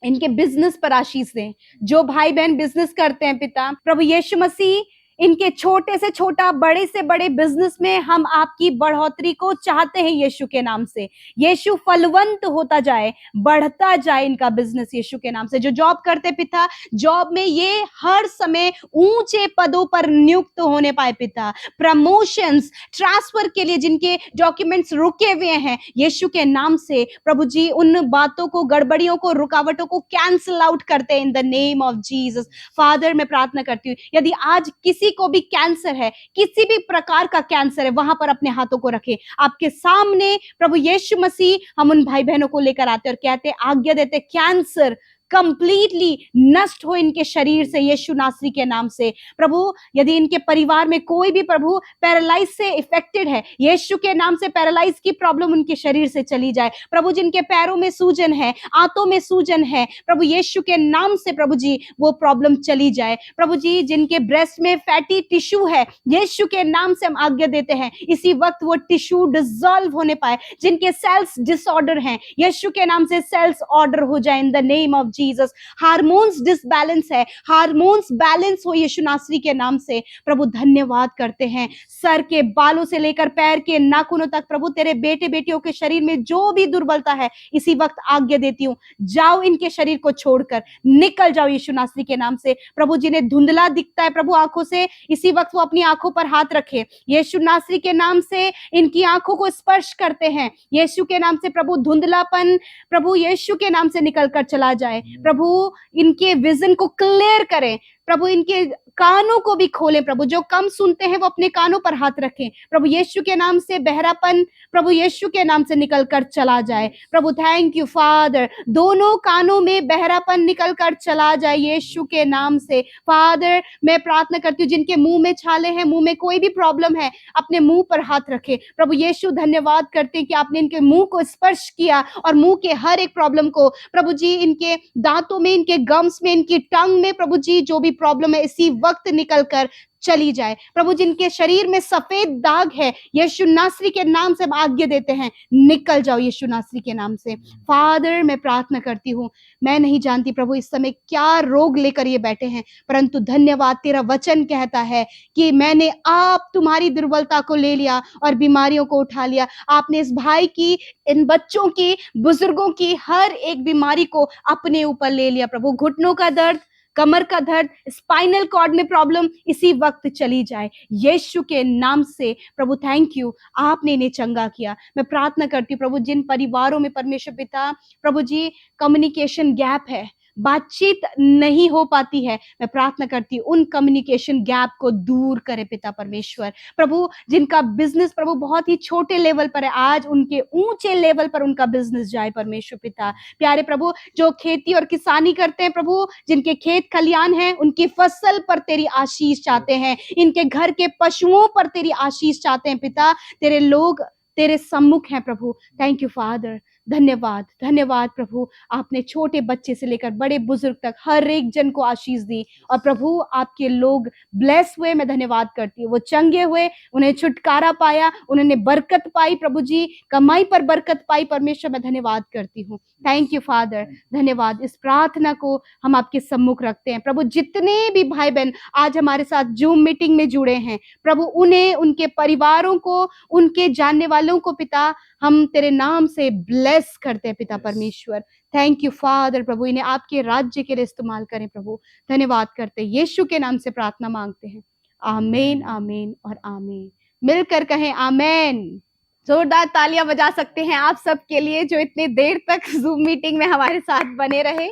इनके बिजनेस पर आशीष दें। जो भाई बहन बिजनेस करते हैं पिता प्रभु यीशु मसीह, इनके छोटे से छोटा, बड़े से बड़े बिजनेस में हम आपकी बढ़ोतरी को चाहते हैं यीशु के नाम से। यीशु फलवंत होता जाए, बढ़ता जाए इनका बिजनेस यीशु के नाम से। जो जॉब करते पिता, जॉब में ये हर समय ऊंचे पदों पर नियुक्त होने पाए पिता। प्रमोशंस, ट्रांसफर के लिए जिनके डॉक्यूमेंट्स रुके हुए हैं यीशु के नाम से प्रभु जी उन बातों को, गड़बड़ियों को, रुकावटों को कैंसिल आउट करते हैं in the name of Jesus. Father मैं प्रार्थना करती हूँ यदि आज किसी को भी कैंसर है, किसी भी प्रकार का कैंसर है, वहां पर अपने हाथों को रखें आपके सामने प्रभु यीशु मसीह। हम उन भाई बहनों को लेकर आते और कहते, आज्ञा देते, कैंसर कंप्लीटली नष्ट हो इनके शरीर से यीशु नासरी के नाम से प्रभु। यदि इनके परिवार में कोई भी प्रभु पैरालाइज से इफेक्टेड है, यीशु के नाम से पैरालाइज की प्रॉब्लम उनके शरीर से चली जाए प्रभु। जिनके पैरों में सूजन है, आंतों में सूजन है प्रभु यीशु के नाम से प्रभु जी वो प्रॉब्लम चली जाए प्रभु जी। जिनके ब्रेस्ट में फैटी टिश्यू है यीशु के नाम से हम आज्ञा देते हैं इसी वक्त वो टिश्यू डिसॉल्व होने पाए। जिनके सेल्स डिसऑर्डर हैं यीशु के नाम से सेल्स ऑर्डर हो जाए in the name of Jesus. Hormones disbalance है, हार्मोन्स बैलेंस हो यीशु नासरी के नाम से प्रभु। धन्यवाद करते हैं सर के बालों से लेकर पैर के नाखूनों तक प्रभु तेरे बेटे बेटियों के शरीर में जो भी दुर्बलता है इसी वक्त आज्ञा देती हूँ, जाओ इनके शरीर को छोड़कर निकल जाओ यीशु नासरी के नाम से प्रभु। जिन्हें धुंधला दिखता है प्रभु आंखों से, इसी वक्त वो अपनी आंखों पर हाथ रखे यीशु नासरी के नाम से। इनकी आंखों को स्पर्श करते हैं यीशु के नाम से प्रभु। धुंधलापन प्रभु यीशु के नाम से निकल कर चला जाए प्रभु इनके विजन को क्लियर करें, प्रभु इनके कानों को भी खोलें, प्रभु जो कम सुनते हैं वो अपने कानों पर हाथ रखें, प्रभु यीशु के नाम से बहरापन प्रभु यीशु के नाम से निकल कर चला जाए। प्रभु थैंक यू फादर, दोनों कानों में बहरापन निकल कर चला जाए यीशु के नाम से। फादर मैं प्रार्थना करती हूँ जिनके मुंह में छाले हैं, मुंह में कोई भी प्रॉब्लम है, अपने मुंह पर हाथ रखे। प्रभु यीशु धन्यवाद करते हैं कि आपने इनके मुंह को स्पर्श किया और मुंह के हर एक प्रॉब्लम को प्रभु जी, इनके दांतों में, इनके गम्स में, इनकी टंग में प्रभु जी जो भी प्रॉब्लम है इसी वक्त निकल कर चली जाए। प्रभु जिनके शरीर में सफेद दाग है, यीशु नासरी के नाम से हम आज्ञा देते हैं, निकल जाओ यीशु नासरी के नाम से। फादर मैं प्रार्थना करती हूँ, मैं नहीं जानती प्रभु इस समय क्या रोग लेकर ये बैठे हैं, परंतु धन्यवाद तेरा वचन कहता है कि मैंने आप तुम्हारी दुर्बलता को ले लिया और बीमारियों को उठा लिया। आपने इस भाई की, इन बच्चों की, बुजुर्गों की हर एक बीमारी को अपने ऊपर ले लिया। प्रभु घुटनों का दर्द, कमर का दर्द, स्पाइनल कॉर्ड में प्रॉब्लम इसी वक्त चली जाए यीशु के नाम से। प्रभु थैंक यू, आपने इन्हें चंगा किया। मैं प्रार्थना करती हूँ प्रभु जिन परिवारों में परमेश्वर पिता प्रभु जी कम्युनिकेशन गैप है, बातचीत नहीं हो पाती है, मैं प्रार्थना करती हूँ उन कम्युनिकेशन गैप को दूर करे पिता परमेश्वर। प्रभु जिनका बिजनेस प्रभु बहुत ही छोटे लेवल पर है, आज उनके ऊंचे लेवल पर उनका बिजनेस जाए परमेश्वर पिता। प्यारे प्रभु जो खेती और किसानी करते हैं प्रभु, जिनके खेत खलियान हैं, उनकी फसल पर तेरी आशीष चाहते हैं, इनके घर के पशुओं पर तेरी आशीष चाहते हैं पिता। तेरे लोग तेरे सम्मुख हैं प्रभु। थैंक यू फादर, धन्यवाद धन्यवाद प्रभु। आपने छोटे बच्चे से लेकर बड़े बुजुर्ग तक हर एक जन को आशीष दी और प्रभु आपके लोग ब्लेस हुए। मैं धन्यवाद करती हूँ, वो चंगे हुए, उन्हें छुटकारा पाया, उन्होंने बरकत पाई प्रभु जी, कमाई पर बरकत पाई परमेश्वर। मैं धन्यवाद करती हूँ, थैंक यू फादर, धन्यवाद। इस प्रार्थना को हम आपके सम्मुख रखते हैं प्रभु। जितने भी भाई बहन आज हमारे साथ जूम मीटिंग में जुड़े हैं प्रभु, उन्हें, उनके परिवारों को, उनके जानने वालों को पिता हम तेरे नाम से ब्लेस करते हैं पिता परमेश्वर। थैंक यू फादर, प्रभु इन्हें आपके राज्य के लिए इस्तेमाल करें प्रभु। धन्यवाद करते हैं, यीशु के नाम से प्रार्थना मांगते हैं, आमीन आमीन और आमीन। मिलकर कहें आमीन। जोरदार तालियां बजा सकते हैं आप सबके लिए जो इतने देर तक जूम मीटिंग में हमारे साथ बने रहे।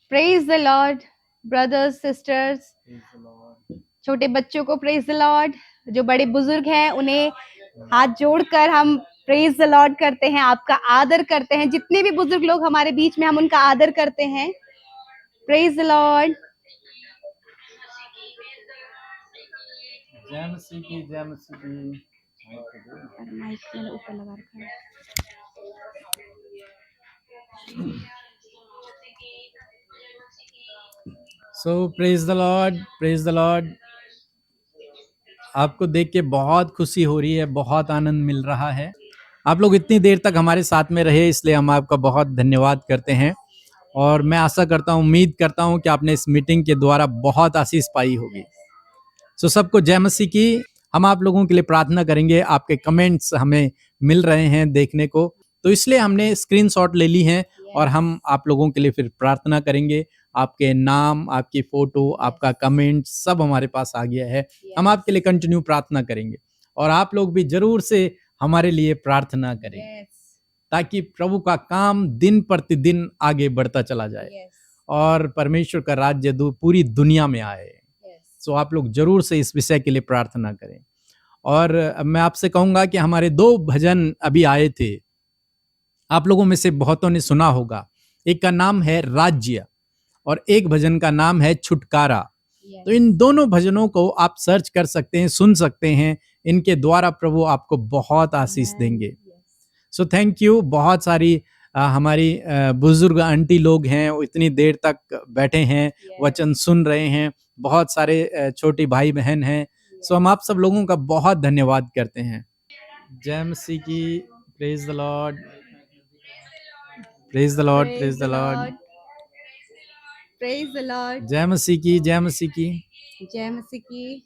Praise the Lord brothers sisters, छोटे बच्चों को प्रेज द लॉर्ड, जो बड़े बुजुर्ग हैं उन्हें हाथ जोड़कर हम प्रेज द लॉर्ड करते हैं, आपका आदर करते हैं। जितने भी बुजुर्ग लोग हमारे बीच में, हम उनका आदर करते हैं। Praise the Lord. जय मसीह की, जय मसीह की। माइक मैंने ऊपर लगा रखा है। So praise the lord, praise the lord. आपको देख के बहुत खुशी हो रही है, बहुत आनंद मिल रहा है। आप लोग इतनी देर तक हमारे साथ में रहे, इसलिए हम आपका बहुत धन्यवाद करते हैं। और मैं आशा करता हूँ, उम्मीद करता हूँ कि आपने इस मीटिंग के द्वारा बहुत आशीष पाई होगी। सो सबको जय मसीह की। हम आप लोगों के लिए प्रार्थना करेंगे। आपके कमेंट्स हमें मिल रहे हैं देखने को, तो इसलिए हमने स्क्रीनशॉट ले ली हैं और हम आप लोगों के लिए फिर प्रार्थना करेंगे। आपके नाम, आपकी फोटो, आपका कमेंट सब हमारे पास आ गया है। हम आपके लिए कंटिन्यू प्रार्थना करेंगे और आप लोग भी जरूर से हमारे लिए प्रार्थना करें ताकि प्रभु का काम दिन प्रतिदिन आगे बढ़ता चला जाए और परमेश्वर का राज्य पूरी दुनिया में आए। सो आप लोग जरूर से इस विषय के लिए प्रार्थना करें। और मैं आपसे कहूंगा कि हमारे 2 भजन अभी आए थे, आप लोगों में से बहुतों ने सुना होगा। एक का नाम है राज्य और एक भजन का नाम है छुटकारा। तो इन दोनों भजनों को आप सर्च कर सकते हैं, सुन सकते हैं। इनके द्वारा प्रभु आपको बहुत आशीष देंगे। So thank you. बहुत सारी हमारी बुजुर्ग आंटी लोग हैं, वो इतनी देर तक बैठे हैं, वचन सुन रहे हैं। बहुत सारे छोटी भाई बहन हैं। सो हम आप सब लोगों का बहुत धन्यवाद करते हैं। जय मसीह की। Praise the lord, praise the lord, praise the lord, praise the Lord. जय मसीह की, जय मसीह की, जय मसीह की।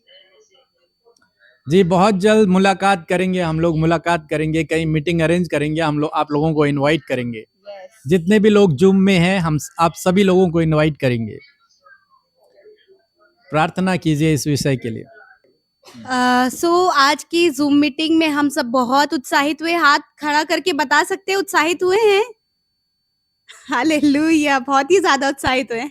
जी बहुत जल्द मुलाकात करेंगे, हम लोग मुलाकात करेंगे, कहीं मीटिंग अरेंज करेंगे। हम लोग आप लोगों को इनवाइट करेंगे। जितने भी लोग जूम में हैं, हम आप सभी लोगों को इनवाइट करेंगे। प्रार्थना कीजिए इस विषय के लिए। सो आज की जूम मीटिंग में हम सब बहुत उत्साहित हुए। हाथ खड़ा करके बता सकते हैं उत्साहित हुए हैं? हालेलुया, बहुत ही ज्यादा उत्साहित हुए।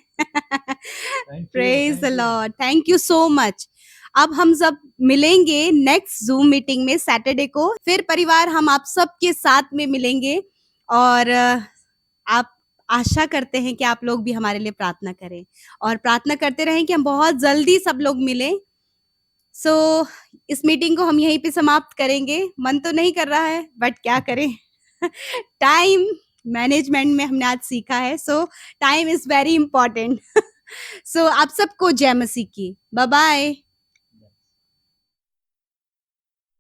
Praise the Lord, thank you so much. अब हम सब मिलेंगे नेक्स्ट जूम मीटिंग में सैटरडे को। फिर परिवार हम आप सबके साथ में मिलेंगे और आप आशा करते हैं कि आप लोग भी हमारे लिए प्रार्थना करें और प्रार्थना करते रहें कि हम बहुत जल्दी सब लोग मिलें। सो इस मीटिंग को हम यहीं पे समाप्त करेंगे। मन तो नहीं कर रहा है बट क्या करें, टाइम मैनेजमेंट में हमने आज सीखा है। So time is very important. So आप सबको जय मसीह की। Bye bye.